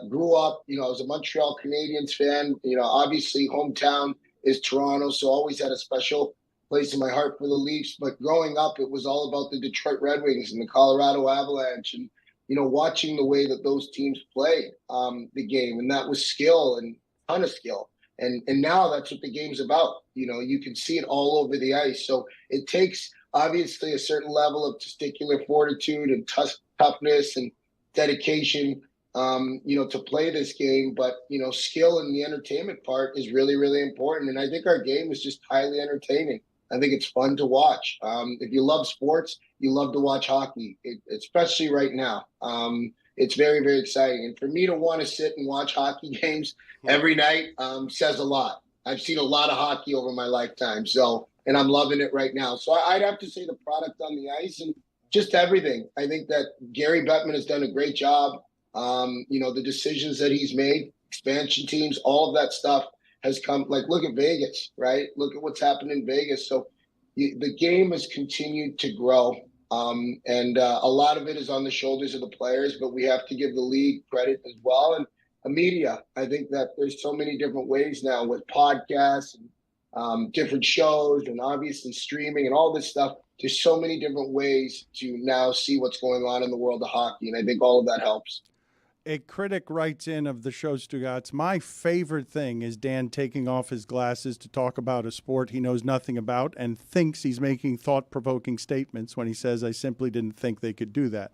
Grew up, I was a Montreal Canadiens fan. Obviously hometown is Toronto, so always had a special place in my heart for the Leafs. But growing up, it was all about the Detroit Red Wings and the Colorado Avalanche, and watching the way that those teams played the game, and that was skill and a ton of skill. And now that's what the game's about. You can see it all over the ice. So it takes obviously a certain level of testicular fortitude and toughness and dedication, to play this game. But, skill in the entertainment part is really, really important. And I think our game is just highly entertaining. I think it's fun to watch. If you love sports, you love to watch hockey, especially right now. It's very, very exciting. And for me to want to sit and watch hockey games every night says a lot. I've seen a lot of hockey over my lifetime, and I'm loving it right now. So I'd have to say the product on the ice and just everything. I think that Gary Bettman has done a great job. The decisions that he's made, expansion teams, all of that stuff has come. Like, look at Vegas, right? Look at what's happened in Vegas. So the game has continued to grow. And a lot of it is on the shoulders of the players, but we have to give the league credit as well. And the media, I think that there's so many different ways now with podcasts and different shows and obviously streaming and all this stuff. There's so many different ways to now see what's going on in the world of hockey. And I think all of that helps. A critic writes in of the show, Stugotz, my favorite thing is Dan taking off his glasses to talk about a sport he knows nothing about and thinks he's making thought-provoking statements when he says, I simply didn't think they could do that.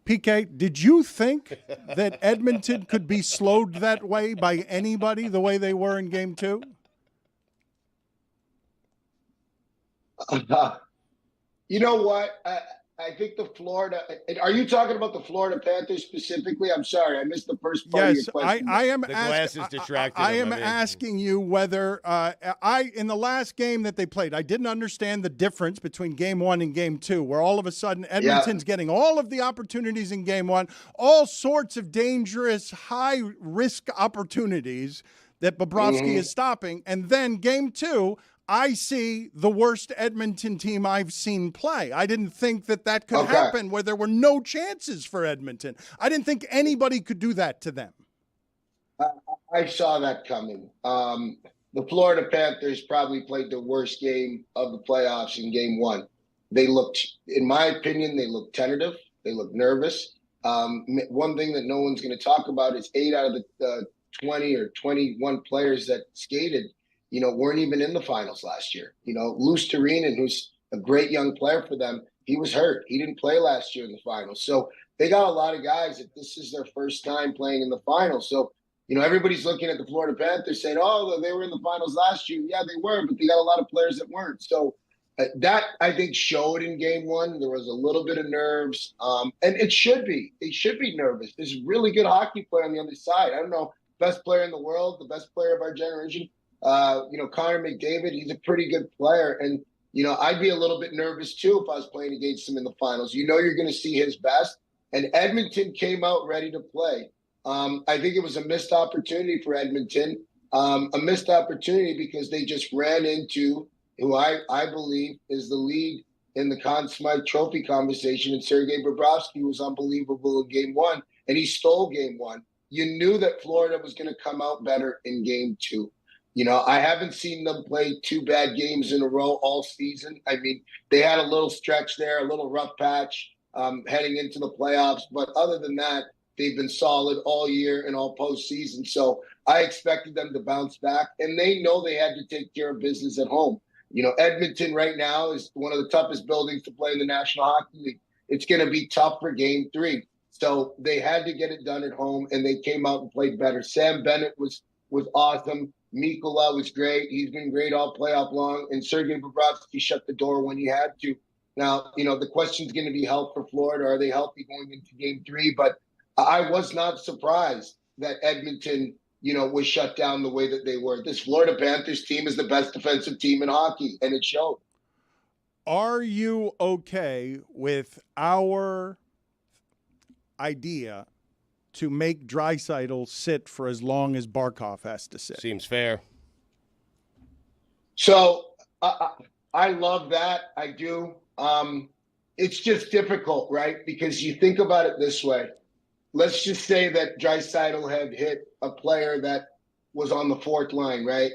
PK, did you think that Edmonton could be slowed that way by anybody the way they were in Game 2? You know what? I think the Florida – are you talking about the Florida Panthers specifically? I'm sorry. I missed the first part of your question. I am asking you whether in the last game that they played, I didn't understand the difference between Game 1 and Game 2, where all of a sudden Edmonton's getting all of the opportunities in Game 1, all sorts of dangerous, high-risk opportunities that Bobrovsky is stopping. And then Game 2 – I see the worst Edmonton team I've seen play. I didn't think that could happen where there were no chances for Edmonton. I didn't think anybody could do that to them. I saw that coming. The Florida Panthers probably played the worst game of the playoffs in Game 1. They looked, in my opinion, tentative. They looked nervous. One thing that no one's going to talk about is 8 out of the 20 or 21 players that skated weren't even in the finals last year. Luz Turinen, who's a great young player for them, he was hurt. He didn't play last year in the finals. So they got a lot of guys that this is their first time playing in the finals. So, everybody's looking at the Florida Panthers saying, oh, they were in the finals last year. Yeah, they were, but they got a lot of players that weren't. So that, I think, showed in Game 1. There was a little bit of nerves. And it should be. They should be nervous. There's a really good hockey player on the other side. I don't know, best player in the world, the best player of our generation. Connor McDavid, he's a pretty good player. And, I'd be a little bit nervous too if I was playing against him in the finals. You're going to see his best. And Edmonton came out ready to play. I think it was a missed opportunity for Edmonton, a missed opportunity because they just ran into who I believe is the lead in the Conn Smythe Trophy conversation. And Sergei Bobrovsky was unbelievable in Game 1, and he stole Game 1. You knew that Florida was going to come out better in Game 2. I haven't seen them play 2 bad games in a row all season. I mean, they had a little stretch there, a little rough patch heading into the playoffs. But other than that, they've been solid all year and all postseason. So I expected them to bounce back. And they know they had to take care of business at home. Edmonton right now is one of the toughest buildings to play in the National Hockey League. It's going to be tough for Game 3. So they had to get it done at home, and they came out and played better. Sam Bennett was awesome. Mikkola was great. He's been great all playoff long. And Sergei Bobrovsky shut the door when he had to. Now, the question's going to be health for Florida. Are they healthy going into Game 3? But I was not surprised that Edmonton was shut down the way that they were. This Florida Panthers team is the best defensive team in hockey, and it showed. Are you okay with our idea to make Draisaitl sit for as long as Barkov has to sit? Seems fair. So I love that. I do. It's just difficult, right? Because you think about it this way. Let's just say that Draisaitl had hit a player that was on the fourth line, right?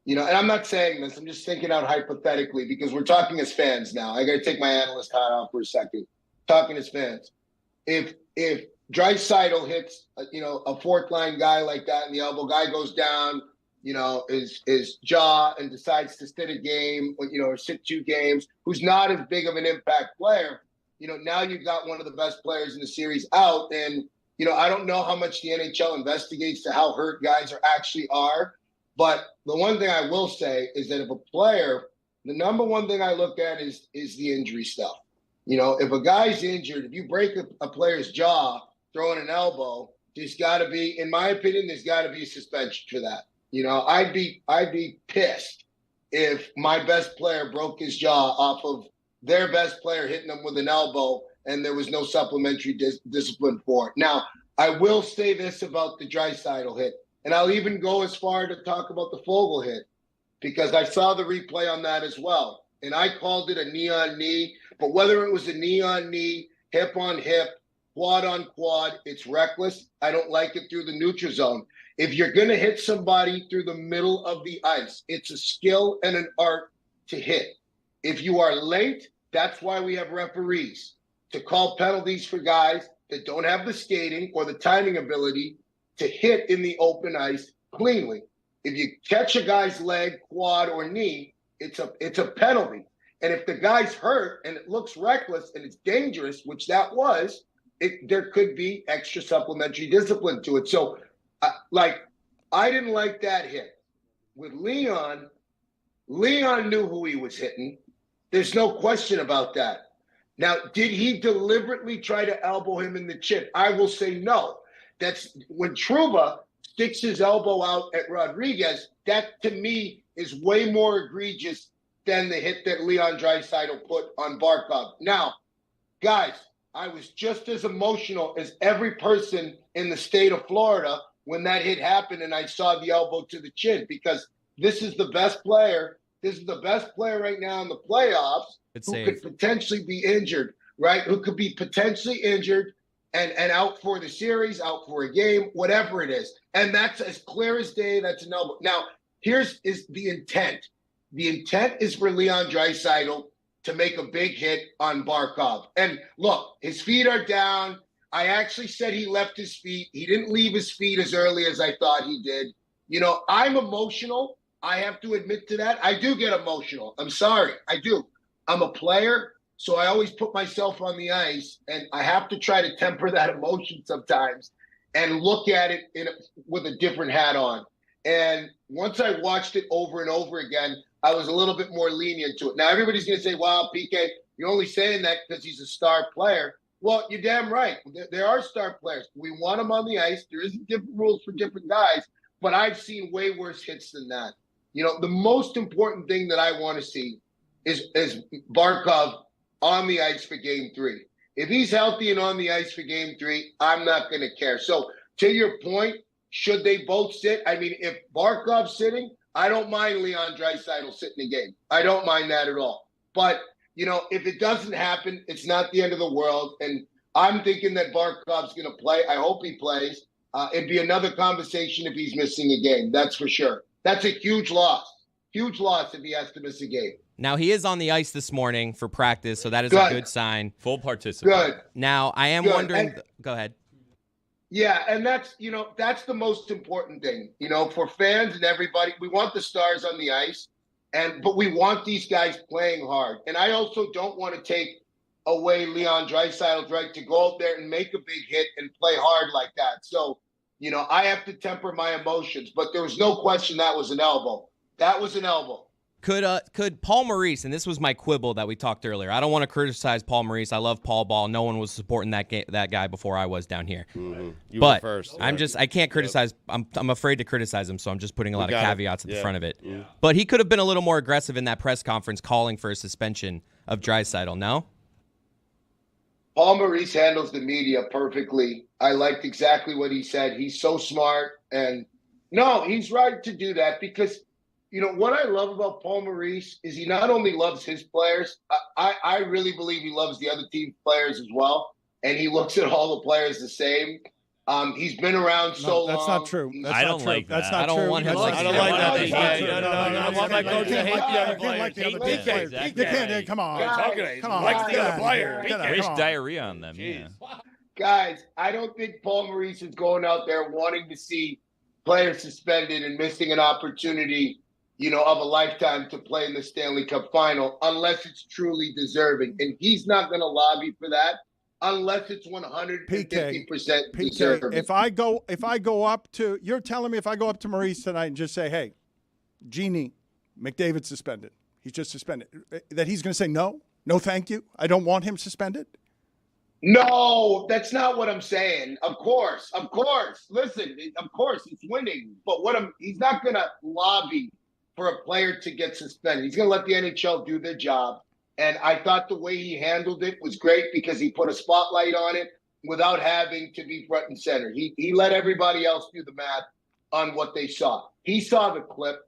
And I'm not saying this. I'm just thinking out hypothetically because we're talking as fans now. I got to take my analyst hat off for a second. Talking as fans. If Draisaitl hits, a fourth line guy like that and the elbow guy goes down, his jaw and decides to sit a game, or sit 2 games, who's not as big of an impact player, now you've got one of the best players in the series out. And, I don't know how much the NHL investigates to how hurt guys actually are. But the one thing I will say is that if a player, the number one thing I look at is the injury stuff. If a guy's injured, if you break a player's jaw, throwing an elbow, there's got to be, in my opinion, there's got to be a suspension for that. I'd be pissed if my best player broke his jaw off of their best player hitting them with an elbow and there was no supplementary discipline for it. Now, I will say this about the Draisaitl hit, and I'll even go as far to talk about the Fogle hit because I saw the replay on that as well. And I called it a knee on knee, but whether it was a knee on knee, hip on hip, quad on quad, it's reckless. I don't like it through the neutral zone. If you're going to hit somebody through the middle of the ice, it's a skill and an art to hit. If you are late, that's why we have referees to call penalties for guys that don't have the skating or the timing ability to hit in the open ice cleanly. If you catch a guy's leg, quad, or knee, it's a penalty. And if the guy's hurt and it looks reckless and it's dangerous, which that was, there could be extra supplementary discipline to it. So, I didn't like that hit. With Leon knew who he was hitting. There's no question about that. Now, did he deliberately try to elbow him in the chin? I will say no. That's when Trouba sticks his elbow out at Rodriguez, that to me is way more egregious than the hit that Leon Draisaitl put on Barkov. Now, guys, I was just as emotional as every person in the state of Florida when that hit happened and I saw the elbow to the chin because this is the best player. This is the best player right now in the playoffs who could potentially be injured, right? Who could be potentially injured and out for the series, out for a game, whatever it is. And that's as clear as day. That's an elbow. Now, here's the intent. The intent is for Leon Draisaitl to make a big hit on Barkov. And look, his feet are down. I actually said he left his feet. He didn't leave his feet as early as I thought he did. I'm emotional. I have to admit to that. I do get emotional. I'm sorry. I do. I'm a player, so I always put myself on the ice, and I have to try to temper that emotion sometimes and look at it with a different hat on. And once I watched it over and over again, I was a little bit more lenient to it. Now, everybody's going to say, wow, PK, you're only saying that because he's a star player. Well, you're damn right. There are star players. We want them on the ice. There isn't different rules for different guys, but I've seen way worse hits than that. The most important thing that I want to see is Barkov on the ice for Game 3. If he's healthy and on the ice for Game 3, I'm not going to care. So, to your point, should they both sit? I mean, if Barkov's sitting, I don't mind Leon Draisaitl sitting a game. I don't mind that at all. But, if it doesn't happen, it's not the end of the world. And I'm thinking that Barkov's going to play. I hope he plays. It'd be another conversation if he's missing a game. That's for sure. That's a huge loss. Huge loss if he has to miss a game. Now, he is on the ice this morning for practice, so that is a good sign. Full participant. Good. Now, I am wondering – go ahead. Yeah, and that's the most important thing. For fans and everybody, we want the stars on the ice, but we want these guys playing hard. And I also don't want to take away Leon Draisaitl's right to go out there and make a big hit and play hard like that. So, I have to temper my emotions. But there was no question that was an elbow. That was an elbow. Could Paul Maurice, and this was my quibble that we talked earlier. I don't want to criticize Paul Maurice. I love Paul Ball. No one was supporting that guy before I was down here. You but were first. I can't criticize. I'm afraid to criticize him, so I'm just putting a lot of caveats at the front of it. Yeah. But he could have been a little more aggressive in that press conference, calling for a suspension of Draisaitl. No. Paul Maurice handles the media perfectly. I liked exactly what he said. He's so smart, and no, he's right to do that because. You know, what I love about Paul Maurice is he not only loves his players, I really believe he loves the other team's players as well. And he looks at all the players the same. He's been around so long. That's not true. I don't like that. That's not I don't true. want him like I don't like that. No, I want my coach to hate the other players. You can't. Come on. Come on. Like the other player. Wish diarrhea on them. Yeah. Guys, I don't think Paul Maurice is going out there wanting to see players suspended and missing an opportunity, you know, of a lifetime to play in the Stanley Cup final unless it's truly deserving. And he's not going to lobby for that unless it's 150% deserving. If I go up to, you're telling me if I go up to Maurice tonight and just say, hey, Genie, McDavid suspended. He's just suspended. That he's going to say, no, thank you. I don't want him suspended. No, that's not what I'm saying. Of course. Listen, of course it's winning. But he's not going to lobby for a player to get suspended. He's going to let the NHL do their job. And I thought the way he handled it was great because he put a spotlight on it without having to be front and center. He let everybody else do the math on what they saw. He saw the clip.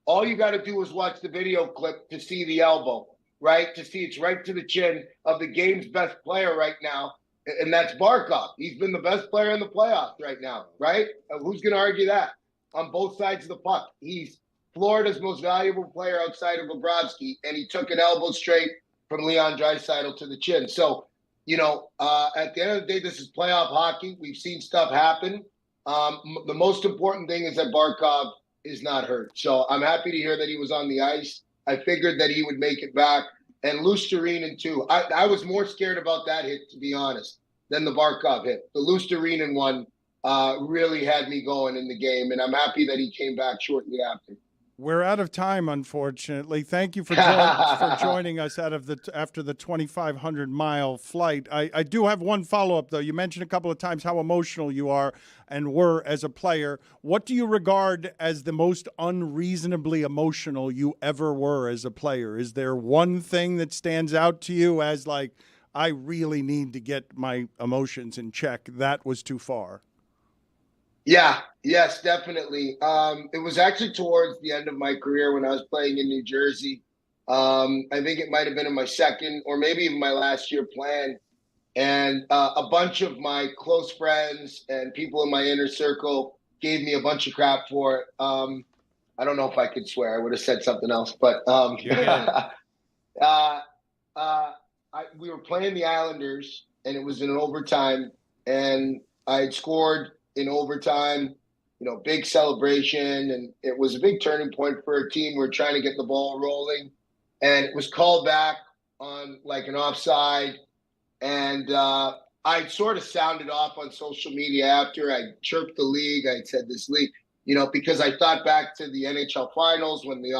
All you got to do is watch the video clip to see the elbow, right? To see it's right to the chin of the game's best player right now, and that's Barkov. He's been the best player in the playoffs right now, right? Who's going to argue that? On both sides of the puck. He's Florida's most valuable player outside of Bobrovsky, and he took an elbow straight from Leon Draisaitl to the chin. So, you know, at the end of the day, this is playoff hockey. We've seen stuff happen. The most important thing is that Barkov is not hurt. So I'm happy to hear that he was on the ice. I figured that he would make it back. And Luostarinen, too. I was more scared about that hit, to be honest, than the Barkov hit. The Luostarinen one really had me going in the game, and I'm happy that he came back shortly after. We're out of time, unfortunately. Thank you for joining us after the 2,500-mile flight. I do have one follow-up, though. You mentioned a couple of times how emotional you are and were as a player. What do you regard as the most unreasonably emotional you ever were as a player? Is there one thing that stands out to you as like, I really need to get my emotions in check? That was too far. Yes, definitely. It was actually towards the end of my career when I was playing in New Jersey. I think it might have been in my second or maybe even my last year playing. And a bunch of my close friends and people in my inner circle gave me a bunch of crap for it. I don't know if I could swear. I would have said something else. But we were playing the Islanders, and it was in overtime. And I had scored in overtime, you know, big celebration. And it was a big turning point for a team. We were trying to get the ball rolling. And it was called back on like an offside. And I sort of sounded off on social media after. I chirped the league. I said this league, you know, because I thought back to the NHL finals when the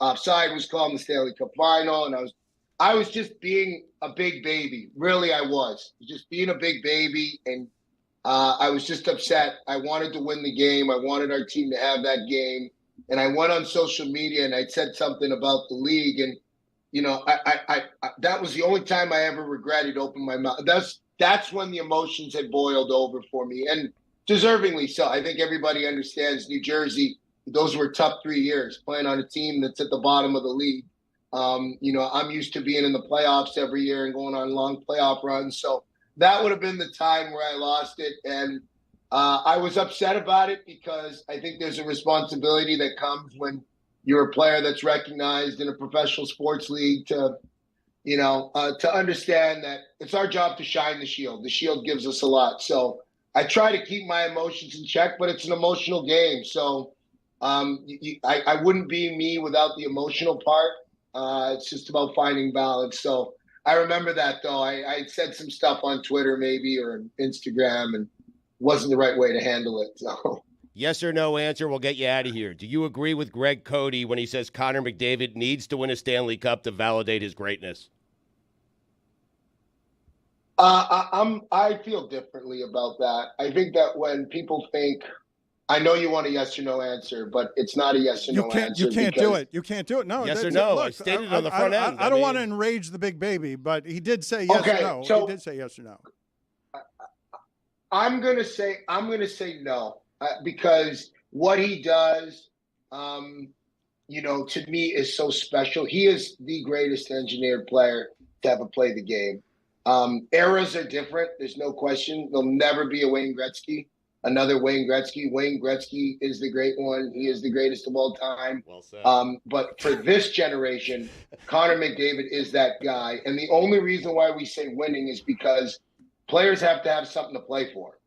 offside was called in the Stanley Cup final. And I was just being a big baby. Really, I was just being a big baby. And I was just upset. I wanted to win the game. I wanted our team to have that game. And I went on social media and I said something about the league. And, you know, I that was the only time I ever regretted opening my mouth. That's when the emotions had boiled over for me, and deservingly so. I think everybody understands New Jersey. Those were tough 3 years playing on a team that's at the bottom of the league. You know, I'm used to being in the playoffs every year and going on long playoff runs. So that would have been the time where I lost it. And I was upset about it because I think there's a responsibility that comes when you're a player that's recognized in a professional sports league to, you know, to understand that it's our job to shine the shield. The shield gives us a lot. So I try to keep my emotions in check, but it's an emotional game. So I wouldn't be me without the emotional part. It's just about finding balance. So I remember that, though. I said some stuff on Twitter maybe or Instagram, and wasn't the right way to handle it. So Yes or no answer will get you out of here. Do you agree with Greg Cody when he says Connor McDavid needs to win a Stanley Cup to validate his greatness? I feel differently about that. I think that when people think, I know you want a yes or no answer, but it's not a yes or no answer. You can't do it. You can't do it. No. Yes or no. I stated it on the front end. I don't want to enrage the big baby, but he did say yes or no. So he did say yes or no. I'm gonna say no because what he does, to me is so special. He is the greatest engineered player to ever play the game. Eras are different. There's no question. There'll never be a Wayne Gretzky, another Wayne Gretzky. Wayne Gretzky is the great one. He is the greatest of all time. Well said. But for this generation, Connor McDavid is that guy. And the only reason why we say winning is because players have to have something to play for.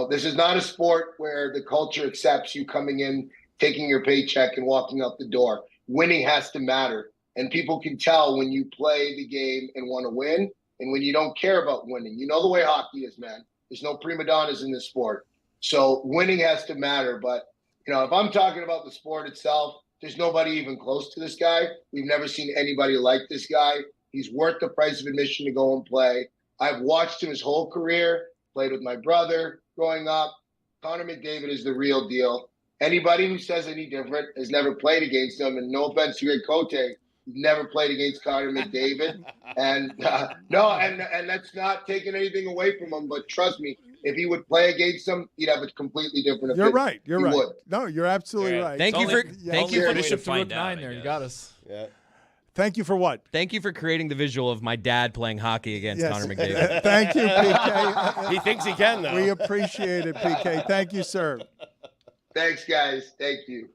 This is not a sport where the culture accepts you coming in, taking your paycheck and walking out the door. Winning has to matter. And people can tell when you play the game and want to win and when you don't care about winning. You know the way hockey is, man. There's no prima donnas in this sport. So winning has to matter. But, if I'm talking about the sport itself, there's nobody even close to this guy. We've never seen anybody like this guy. He's worth the price of admission to go and play. I've watched him his whole career, played with my brother growing up. Connor McDavid is the real deal. Anybody who says any different has never played against him. And no offense to Greg Cote, never played against Connor McDavid. And and that's not taking anything away from him. But trust me, if he would play against him, he'd have a completely different opinion. You're right. You're right. Would. No, you're absolutely right. Thank you for Bishop to Rook 9 there. You got us. Yeah. Thank you for what? Thank you for creating the visual of my dad playing hockey against Connor McDavid. Thank you, PK. He thinks he can, though. We appreciate it, PK. Thank you, sir. Thanks, guys. Thank you.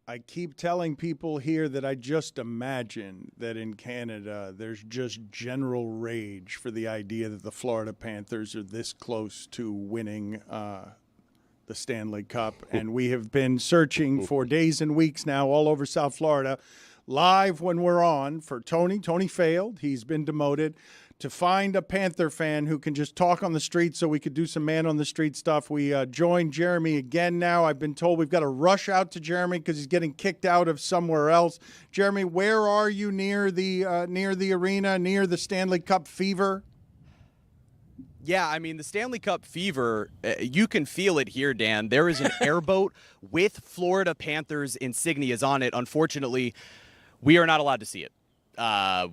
I keep telling people here that I just imagine that in Canada there's just general rage for the idea that the Florida Panthers are this close to winning the Stanley Cup. And we have been searching for days and weeks now all over South Florida, live when we're on, for Tony. Tony failed. He's been demoted. To find a Panther fan who can just talk on the street so we could do some man-on-the-street stuff. We joined Jeremy again now. I've been told we've got to rush out to Jeremy because he's getting kicked out of somewhere else. Jeremy, where are you near the arena, near the Stanley Cup fever? Yeah, I mean, the Stanley Cup fever, you can feel it here, Dan. There is an airboat with Florida Panthers insignias on it. Unfortunately, we are not allowed to see it.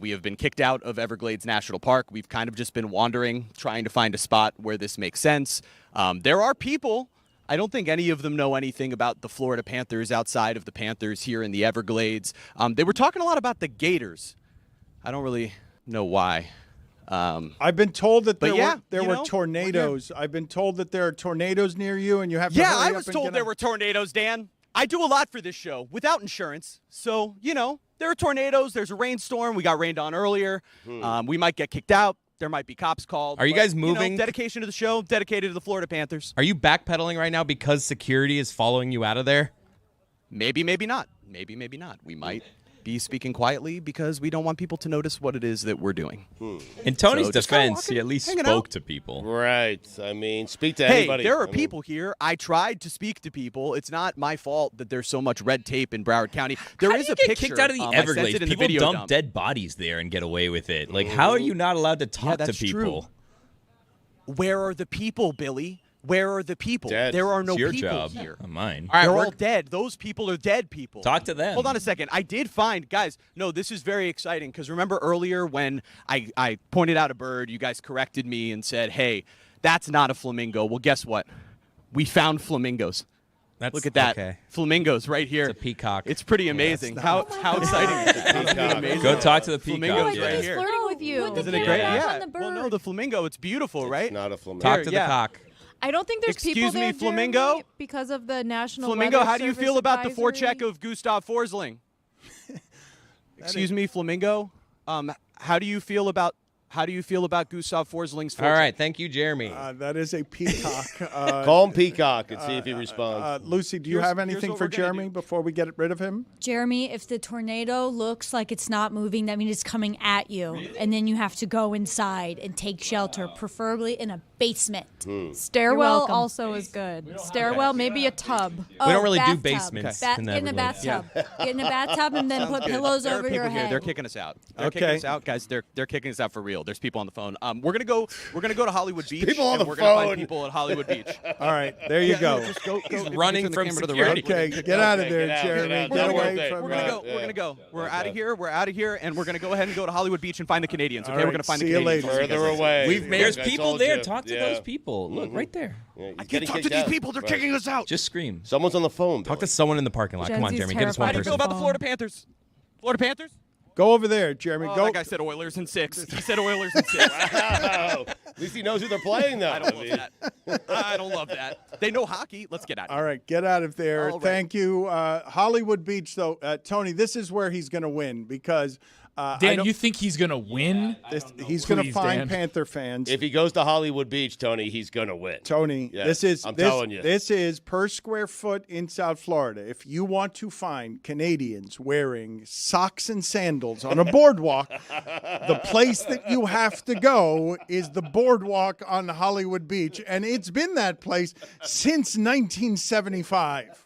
We have been kicked out of Everglades National Park. We've kind of just been wandering, trying to find a spot where this makes sense. There are people, I don't think any of them know anything about the Florida Panthers outside of the Panthers here in the Everglades. They were talking a lot about the Gators. I don't really know why. I've been told that there were know, tornadoes. I've been told that there are tornadoes near you, and you have to Yeah, hurry I up was and told get there out. were tornadoes, Dan. I do a lot for this show without insurance. So, there are tornadoes. There's a rainstorm. We got rained on earlier. We might get kicked out. There might be cops called. Are you guys moving? Dedication to the show, dedicated to the Florida Panthers. Are you backpedaling right now because security is following you out of there? Maybe, maybe not. Maybe, maybe not. We might be speaking quietly because we don't want people to notice what it is that we're doing. In Tony's So just kinda defense, he walking, at least hanging spoke out. to people. Right. I mean, speak to Hey, anybody. there are people here. I tried to speak to people. It's not my fault that there's so much red tape in Broward County. There How is do you a get picture. kicked out of the I sent Everglades? it in the People video dump dump. dead bodies there and get away with it. Like, how are you not allowed to talk to that's people? true. Where are the people, Billy? Where are the people? Dead. There are no It's your people job, here. not mine. They're all dead. Those people are dead people. Talk to them. Hold on a second. I did find, guys, no, this is very exciting because remember earlier when I pointed out a bird, you guys corrected me and said, hey, that's not a flamingo. Well, guess what? We found flamingos. Look at that. okay. Flamingos right here. It's a peacock. It's pretty amazing. How exciting is that? Isn't it amazing? Go talk to the peacock. Flamingos Yeah. right He's here. flirting with you. Isn't it great? Yeah. Well, no, the flamingo, it's beautiful, right? Not a flamingo. Talk to the cock. I don't think there's people Excuse me, there, Flamingo? Jeremy, because of the National Flamingo, Weather how do you Service feel about the advisory. forecheck of Gustav Forsling? Excuse me, Flamingo. How do you feel about Gustav Forsling's forecheck? All right, thank you, Jeremy. That is a peacock. Call him Peacock and see if he responds. Lucy, do you Here's- have here's anything what for we're gonna Jeremy do. before we get rid of him? Jeremy, if the tornado looks like it's not moving, that means it's coming at you. And then you have to go inside and take shelter, preferably in a basement. Stairwell welcome. also is good. Stairwell, maybe a tub. We don't really do bathtub. basements Get in the in a Everglades. bathtub. Get in a bathtub and then put pillows There are over people your here. head. They're kicking us out. They're Okay. kicking us out, guys. They're kicking us out for real. There's people on the phone. We're gonna go to Hollywood Beach. People on and the we're gonna phone. find people at Hollywood Beach. All right, there you go. Just go. He's if you running turn the from camera to the security. right. Okay, get out of there, get out, Jeremy. get out. Get Don't away worry. from We're gonna go. We're gonna go. We're out of here. We're out of here, and we're gonna go ahead and go to Hollywood Beach and find the Canadians. Okay, All right, we're gonna find see the you Canadians. later. We'll see you Further guys away. There's I people told there. you. Talk to Yeah. those people. Look, right there. Yeah, he's I getting can't talk to kicked these out. people. They're Right. kicking us out. Just scream. Someone's on the phone. Talk to Billy. someone in the parking lot. Come on, Gen Z's Jeremy. Get us one How do you terrified feel of person. about the Florida Panthers? Florida Panthers? Go over there, Jeremy. Oh, Go. that guy said Oilers in 6. He said Oilers in 6. Wow. At least he knows who they're playing, though. I don't love that. I don't love that. They know hockey. Let's get out. All right, get out of there. All right. Thank you. Hollywood Beach, though. Tony, this is where he's going to win because I Dan, don't- you think he's gonna win? he's going to Please, find Dan. Panther fans. If he goes to Hollywood Beach, Tony, he's going to win. Tony, Yeah, this is I'm this, telling you. this is per square foot in South Florida. If you want to find Canadians wearing socks and sandals on a boardwalk, the place that you have to go is the boardwalk on Hollywood Beach, and it's been that place since 1975.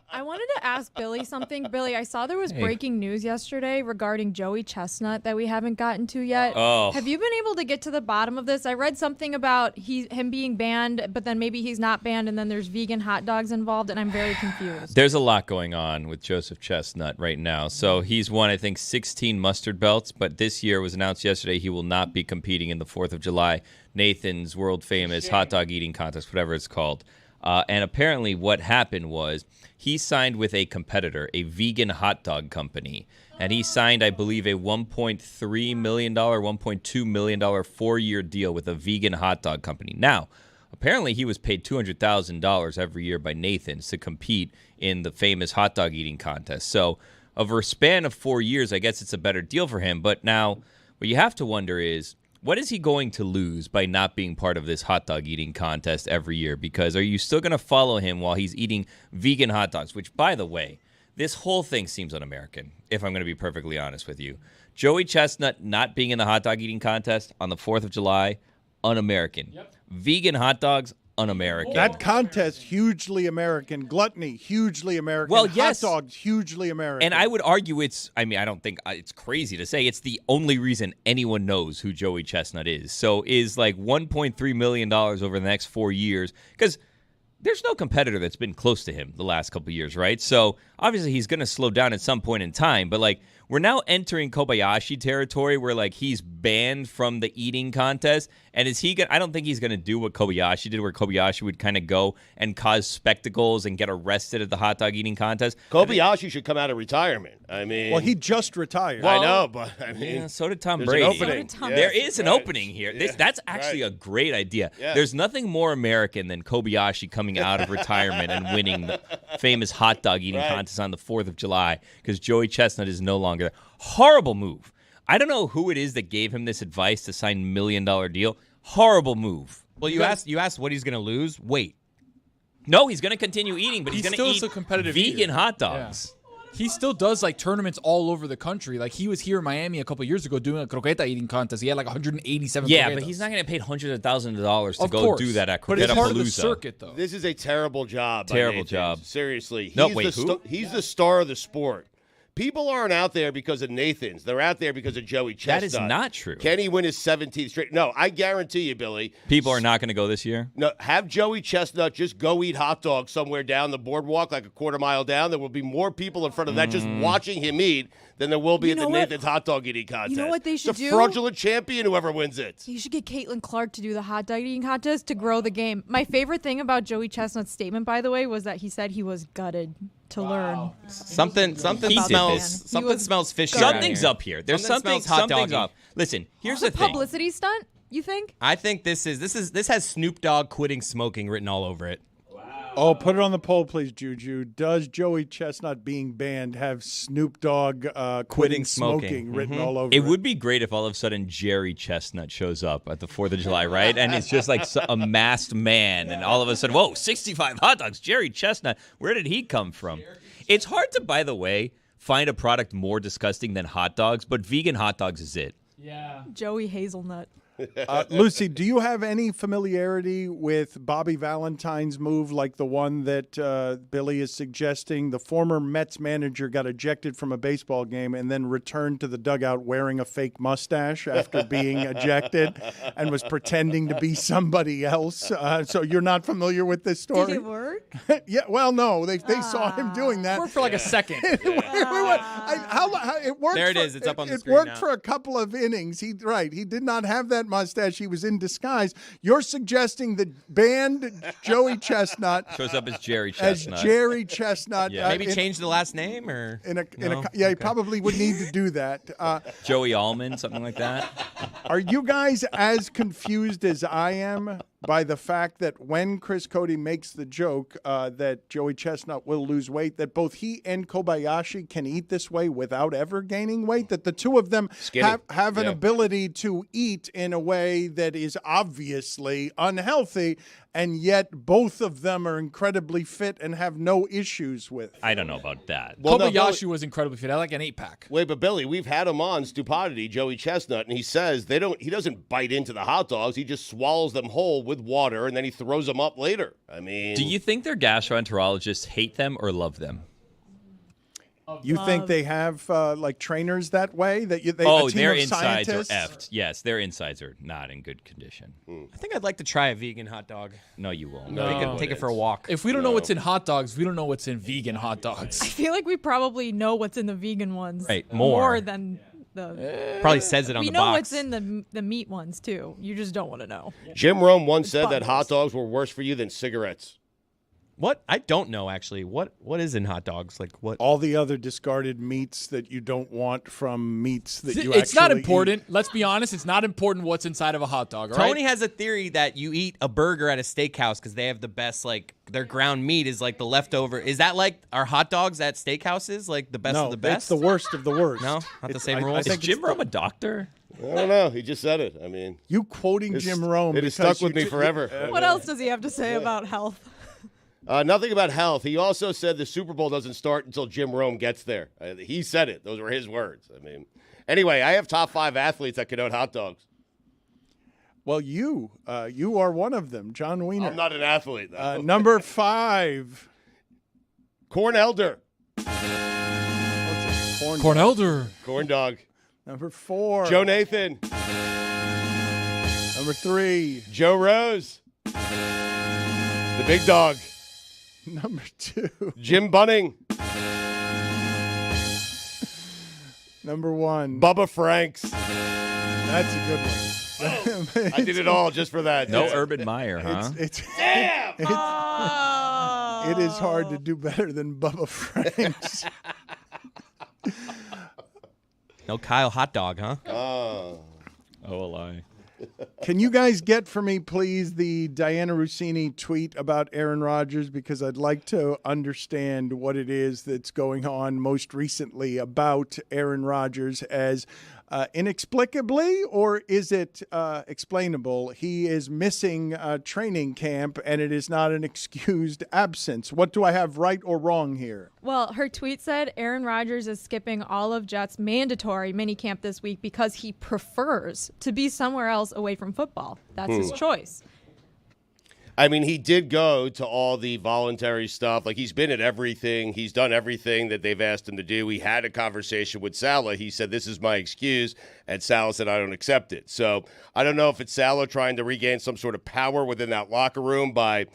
I wanted to ask Billy something. Billy, I saw there was breaking news yesterday regarding Joey Chestnut that we haven't gotten to yet. Oh. Have you been able to get to the bottom of this? I read something about him being banned, but then maybe he's not banned, and then there's vegan hot dogs involved, and I'm very confused. There's a lot going on with Joseph Chestnut right now. So he's won, I think, 16 mustard belts, but this year was announced yesterday he will not be competing in the 4th of July Nathan's world famous hot dog eating contest, whatever it's called. And apparently what happened was he signed with a competitor, a vegan hot dog company. And he signed, I believe, a $1.3 million, $1.2 million 4-year deal with a vegan hot dog company. Now, apparently he was paid $200,000 every year by Nathan's to compete in the famous hot dog eating contest. So over a span of 4 years, I guess it's a better deal for him. But now what you have to wonder is, what is he going to lose by not being part of this hot dog eating contest every year? Because are you still going to follow him while he's eating vegan hot dogs? Which, by the way, this whole thing seems un-American, if I'm going to be perfectly honest with you. Joey Chestnut not being in the hot dog eating contest on the 4th of July, un-American. Yep. Vegan hot dogs, un-American. That contest, hugely American. Gluttony, hugely American. Well, yes. Hot dogs, hugely American. And I would argue I don't think it's crazy to say it's the only reason anyone knows who Joey Chestnut is. So is like $1.3 million over the next 4 years, because there's no competitor that's been close to him the last couple of years, right? So obviously he's going to slow down at some point in time, but like we're now entering Kobayashi territory where like he's banned from the eating contest. And is he I don't think he's going to do what Kobayashi did, where Kobayashi would kind of go and cause spectacles and get arrested at the hot dog eating contest. Kobayashi should come out of retirement. I mean, well, he just retired. I know, but I mean, yeah, so did Tom there's Brady. An opening. There is an opening here. Yeah. That's actually a great idea. Yeah. There's nothing more American than Kobayashi coming out of retirement and winning the famous hot dog eating contest on the 4th of July because Joey Chestnut is no longer there. Horrible move. I don't know who it is that gave him this advice to sign $1 million deal. Horrible move. Well, you asked what he's going to lose. Wait. No, he's going to continue eating, but he's going to eat a competitive vegan eater. hot dogs. Yeah. He still does like tournaments all over the country. Like he was here in Miami a couple years ago doing a croqueta eating contest. He had like 187 Yeah, croquetas. but he's not going to pay hundreds of thousands of dollars to Of go course. do that at But it's part of the Croqueta-palooza. circuit, though. This is a terrible job. by Terrible Nathan. job. Seriously. No, He's wait, who? He's the star of the sport. People aren't out there because of Nathan's. They're out there because of Joey Chestnut. That is not true. Can he win his 17th straight? No, I guarantee you, Billy. People are not going to go this year? No, have Joey Chestnut just go eat hot dogs somewhere down the boardwalk, like a quarter mile down. There will be more people in front of that just watching him eat than there will be at the Nathan's hot dog eating contest. You know what they should it's do? a fraudulent champion, whoever wins it. You should get Caitlin Clark to do the hot dog eating contest to grow the game. My favorite thing about Joey Chestnut's statement, by the way, was that he said he was gutted to learn. Something smells fishy. Something's up here. There's something's up. Listen, here's the thing. Publicity stunt, you think? I think this has Snoop Dogg quitting smoking written all over it. Oh, put it on the poll, please, Juju. Does Joey Chestnut being banned have Snoop Dogg quitting smoking written all over it? It would be great if all of a sudden Jerry Chestnut shows up at the 4th of July, right? And it's just like a masked man, and all of a sudden, whoa, 65 hot dogs, Jerry Chestnut. Where did he come from? It's hard to, by the way, find a product more disgusting than hot dogs, but vegan hot dogs is it. Yeah. Joey Hazelnut. Lucy, do you have any familiarity with Bobby Valentine's move like the one that Billy is suggesting? The former Mets manager got ejected from a baseball game and then returned to the dugout wearing a fake mustache after being ejected and was pretending to be somebody else. So you're not familiar with this story? Did it work? Yeah, well, no. They saw him doing that. Worked for like a second. It worked. There it is. It's up on the It screen worked now. for a couple of innings. He did not have that mustache. He was in disguise. You're suggesting that banned Joey Chestnut Shows up as Jerry Chestnut. Yeah. Maybe change the last name or He probably would need to do that. Joey Allman, something like that. Are you guys as confused as I am by the fact that when Chris Cody makes the joke that Joey Chestnut will lose weight, that both he and Kobayashi can eat this way without ever gaining weight, that the two of them have an ability to eat in a way that is obviously unhealthy, and yet both of them are incredibly fit and have no issues with it? I don't know about that. Well, no, Kobayashi was incredibly fit. I like an 8-pack. Wait, but Billy, we've had him on Stupidity, Joey Chestnut, and he says he doesn't bite into the hot dogs. He just swallows them whole with water, and then he throws them up later. I mean, Do you think their gastroenterologists hate them or love them? You think they have like trainers that way? That they Oh, a team their of insides are scientists? effed. Yes, their insides are not in good condition. I think I'd like to try a vegan hot dog. No, you won't. No. Take it for a walk. If we don't know what's in hot dogs, we don't know what's in vegan hot I dogs. feel like we probably know what's in the vegan ones. Right, more. than the. Probably says it on We the know box. what's in the meat ones too. You just don't want to know. Jim Rome once said that bundles. hot dogs were worse for you than cigarettes. What? I don't know, actually. What is in hot dogs? Like what? All the other discarded meats that you don't want from meats that you It's not actually important. eat. Let's be honest. It's not important what's inside of a hot dog. All Tony right? has a theory that you eat a burger at a steakhouse because they have the best, like, their ground meat is like the leftover. Is that like our hot dogs at steakhouses, like the best No, of the best? it's the worst of the worst. No, not the same I rules. Is Jim Rome a doctor? I don't know. He just said it. I mean, You quoting Jim Rome. It has because stuck with you me forever. What else does he have to say about health? Nothing about health. He also said the Super Bowl doesn't start until Jim Rome gets there. He said it. Those were his words. I mean, anyway, I have top 5 athletes that can own hot dogs. Well, you are one of them, John Wiener. I'm not an athlete, though. Number 5. Corn Elder. Corn Elder. Corn Dog. Number 4. Joe Nathan. Number 3. Joe Rose. The Big Dog. Number 2. Jim Bunning. Number 1. Bubba Franks. That's a good one. I did it all just for that. No Yeah. Urban Meyer, huh? Damn! It is hard to do better than Bubba Franks. No Kyle hot dog, huh? Oh. Oh, a lie. Can you guys get for me, please, the Diana Rossini tweet about Aaron Rodgers? Because I'd like to understand what it is that's going on most recently about Aaron Rodgers as inexplicably, or is it explainable? He is missing training camp, and it is not an excused absence. What do I have right or wrong here? Well, her tweet said Aaron Rodgers is skipping all of Jets' mandatory minicamp this week because he prefers to be somewhere else away from football. That's his choice. I mean, he did go to all the voluntary stuff. Like, he's been at everything. He's done everything that they've asked him to do. We had a conversation with Salah. He said, this is my excuse. And Salah said, I don't accept it. So I don't know if it's Salah trying to regain some sort of power within that locker room by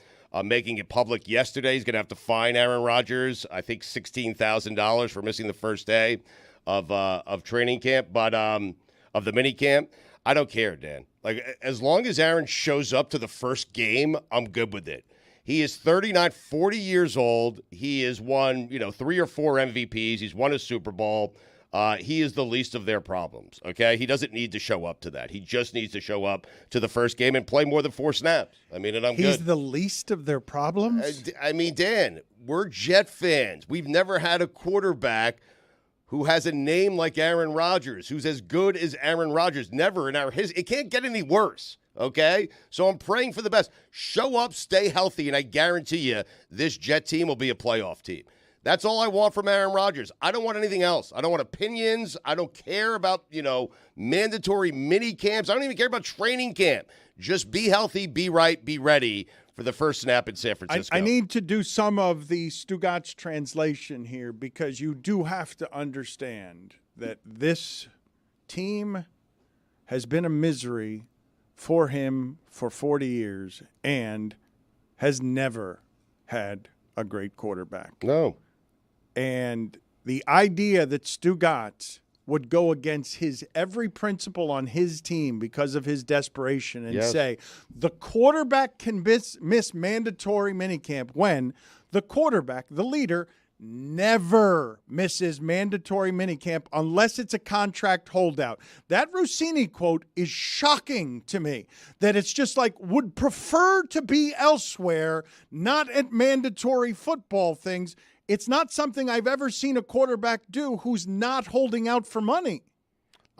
making it public yesterday. He's going to have to fine Aaron Rodgers, I think, $16,000 for missing the first day of training camp, but of the mini camp. I don't care, Dan. Like, as long as Aaron shows up to the first game, I'm good with it. He is 39, 40 years old. He has won, 3 or 4 MVPs. He's won a Super Bowl. He is the least of their problems, okay? He doesn't need to show up to that. He just needs to show up to the first game and play more than 4 snaps. I mean, and I'm good. He's the least of their problems? I mean, Dan, we're Jet fans. We've never had a quarterback who has a name like Aaron Rodgers, who's as good as Aaron Rodgers. Never in our history. It can't get any worse, okay? So I'm praying for the best. Show up, stay healthy, and I guarantee you this Jet team will be a playoff team. That's all I want from Aaron Rodgers. I don't want anything else. I don't want opinions. I don't care about, mandatory mini camps. I don't even care about training camp. Just be healthy, be right, be ready for the first snap in San Francisco. I need to do some of the Stugotz translation here because you do have to understand that this team has been a misery for him for 40 years and has never had a great quarterback. No. And the idea that Stugotz would go against his every principle on his team because of his desperation and say the quarterback can miss mandatory minicamp when the quarterback, the leader, never misses mandatory minicamp unless it's a contract holdout. That Rossini quote is shocking to me, that it's just like would prefer to be elsewhere, not at mandatory football things. It's not something I've ever seen a quarterback do who's not holding out for money.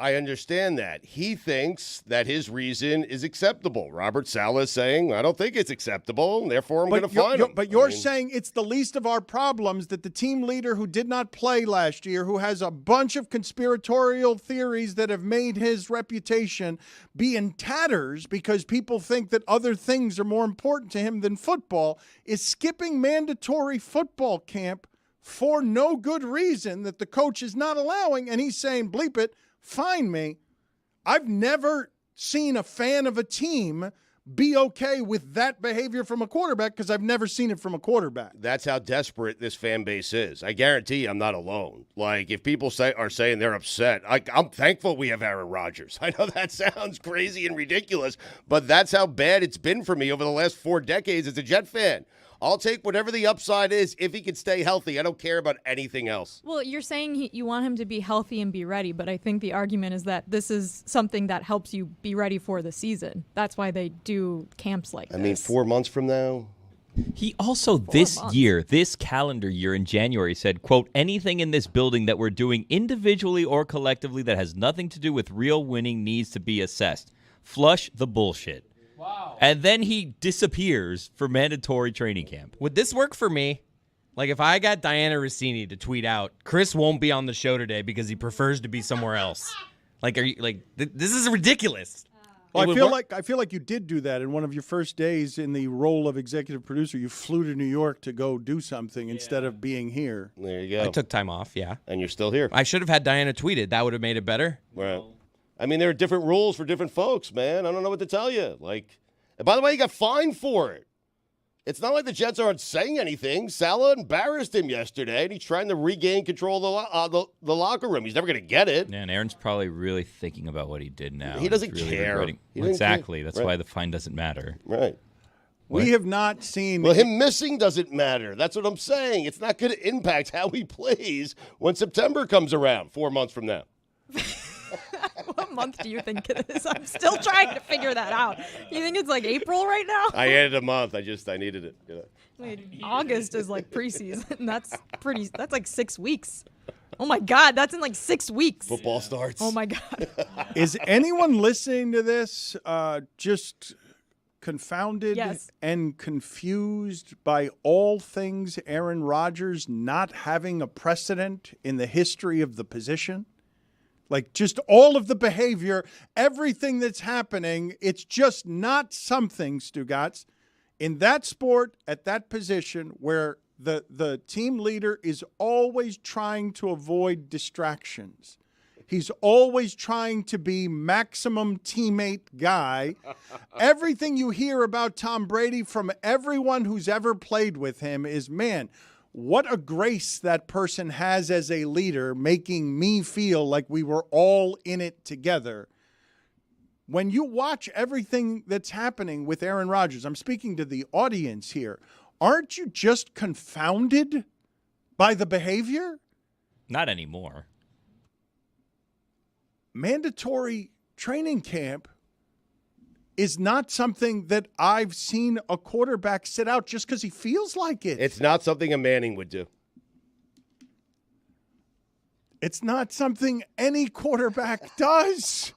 I understand that. He thinks that his reason is acceptable. Robert Saleh is saying, I don't think it's acceptable, and therefore I'm going to fine him. But you're saying it's the least of our problems that the team leader who did not play last year, who has a bunch of conspiratorial theories that have made his reputation be in tatters because people think that other things are more important to him than football, is skipping mandatory football camp for no good reason that the coach is not allowing, and he's saying, bleep it, fine me. I've never seen a fan of a team be okay with that behavior from a quarterback because I've never seen it from a quarterback. That's how desperate this fan base is. I guarantee you I'm not alone. Like, if people are saying they're upset, I'm thankful we have Aaron Rodgers. I know that sounds crazy and ridiculous, but that's how bad it's been for me over the last 4 decades as a Jet fan. I'll take whatever the upside is if he can stay healthy. I don't care about anything else. Well, you're saying you want him to be healthy and be ready, but I think the argument is that this is something that helps you be ready for the season. That's why they do camps like this. I mean, 4 months from now. He also this calendar year in January said, quote, anything in this building that we're doing individually or collectively that has nothing to do with real winning needs to be assessed. Flush the bullshit. Wow. And then he disappears for mandatory training camp. Would this work for me? Like if I got Diana Rossini to tweet out, Chris won't be on the show today because he prefers to be somewhere else. Like, are you like this is ridiculous. Well, I feel like you did do that in one of your first days in the role of executive producer. You flew to New York to go do something instead of being here. There you go. I took time off, yeah. And you're still here. I should have had Diana tweet it. That would have made it better. Right. I mean, there are different rules for different folks, man. I don't know what to tell you. Like, and by the way, he got fined for it. It's not like the Jets aren't saying anything. Salah embarrassed him yesterday, and he's trying to regain control of the locker room. He's never going to get it. Yeah, and Aaron's probably really thinking about what he did now. He doesn't He's really care. regretting- He doesn't Exactly. care. That's Right. why the fine doesn't matter. Right. We have not seen. Well, him missing doesn't matter. That's what I'm saying. It's not going to impact how he plays when September comes around 4 months from now. What month do you think it is? I'm still trying to figure that out. You think it's like April right now? I added a month. I needed it. You know. Wait, August is like preseason. That's like 6 weeks. Oh my God, that's in like 6 weeks. Football starts. Oh my God. Is anyone listening to this just confounded Yes. and confused by all things Aaron Rodgers not having a precedent in the history of the position? Like just all of the behavior, everything that's happening, it's just not something, Stugotz, in that sport at that position where the team leader is always trying to avoid distractions. He's always trying to be maximum teammate guy. Everything you hear about Tom Brady from everyone who's ever played with him is, man, what a grace that person has as a leader, making me feel like we were all in it together. When you watch everything that's happening with Aaron Rodgers, I'm speaking to the audience here, aren't you just confounded by the behavior? Not anymore. Mandatory training camp is not something that I've seen a quarterback sit out just because he feels like it. It's not something a Manning would do. It's not something any quarterback does.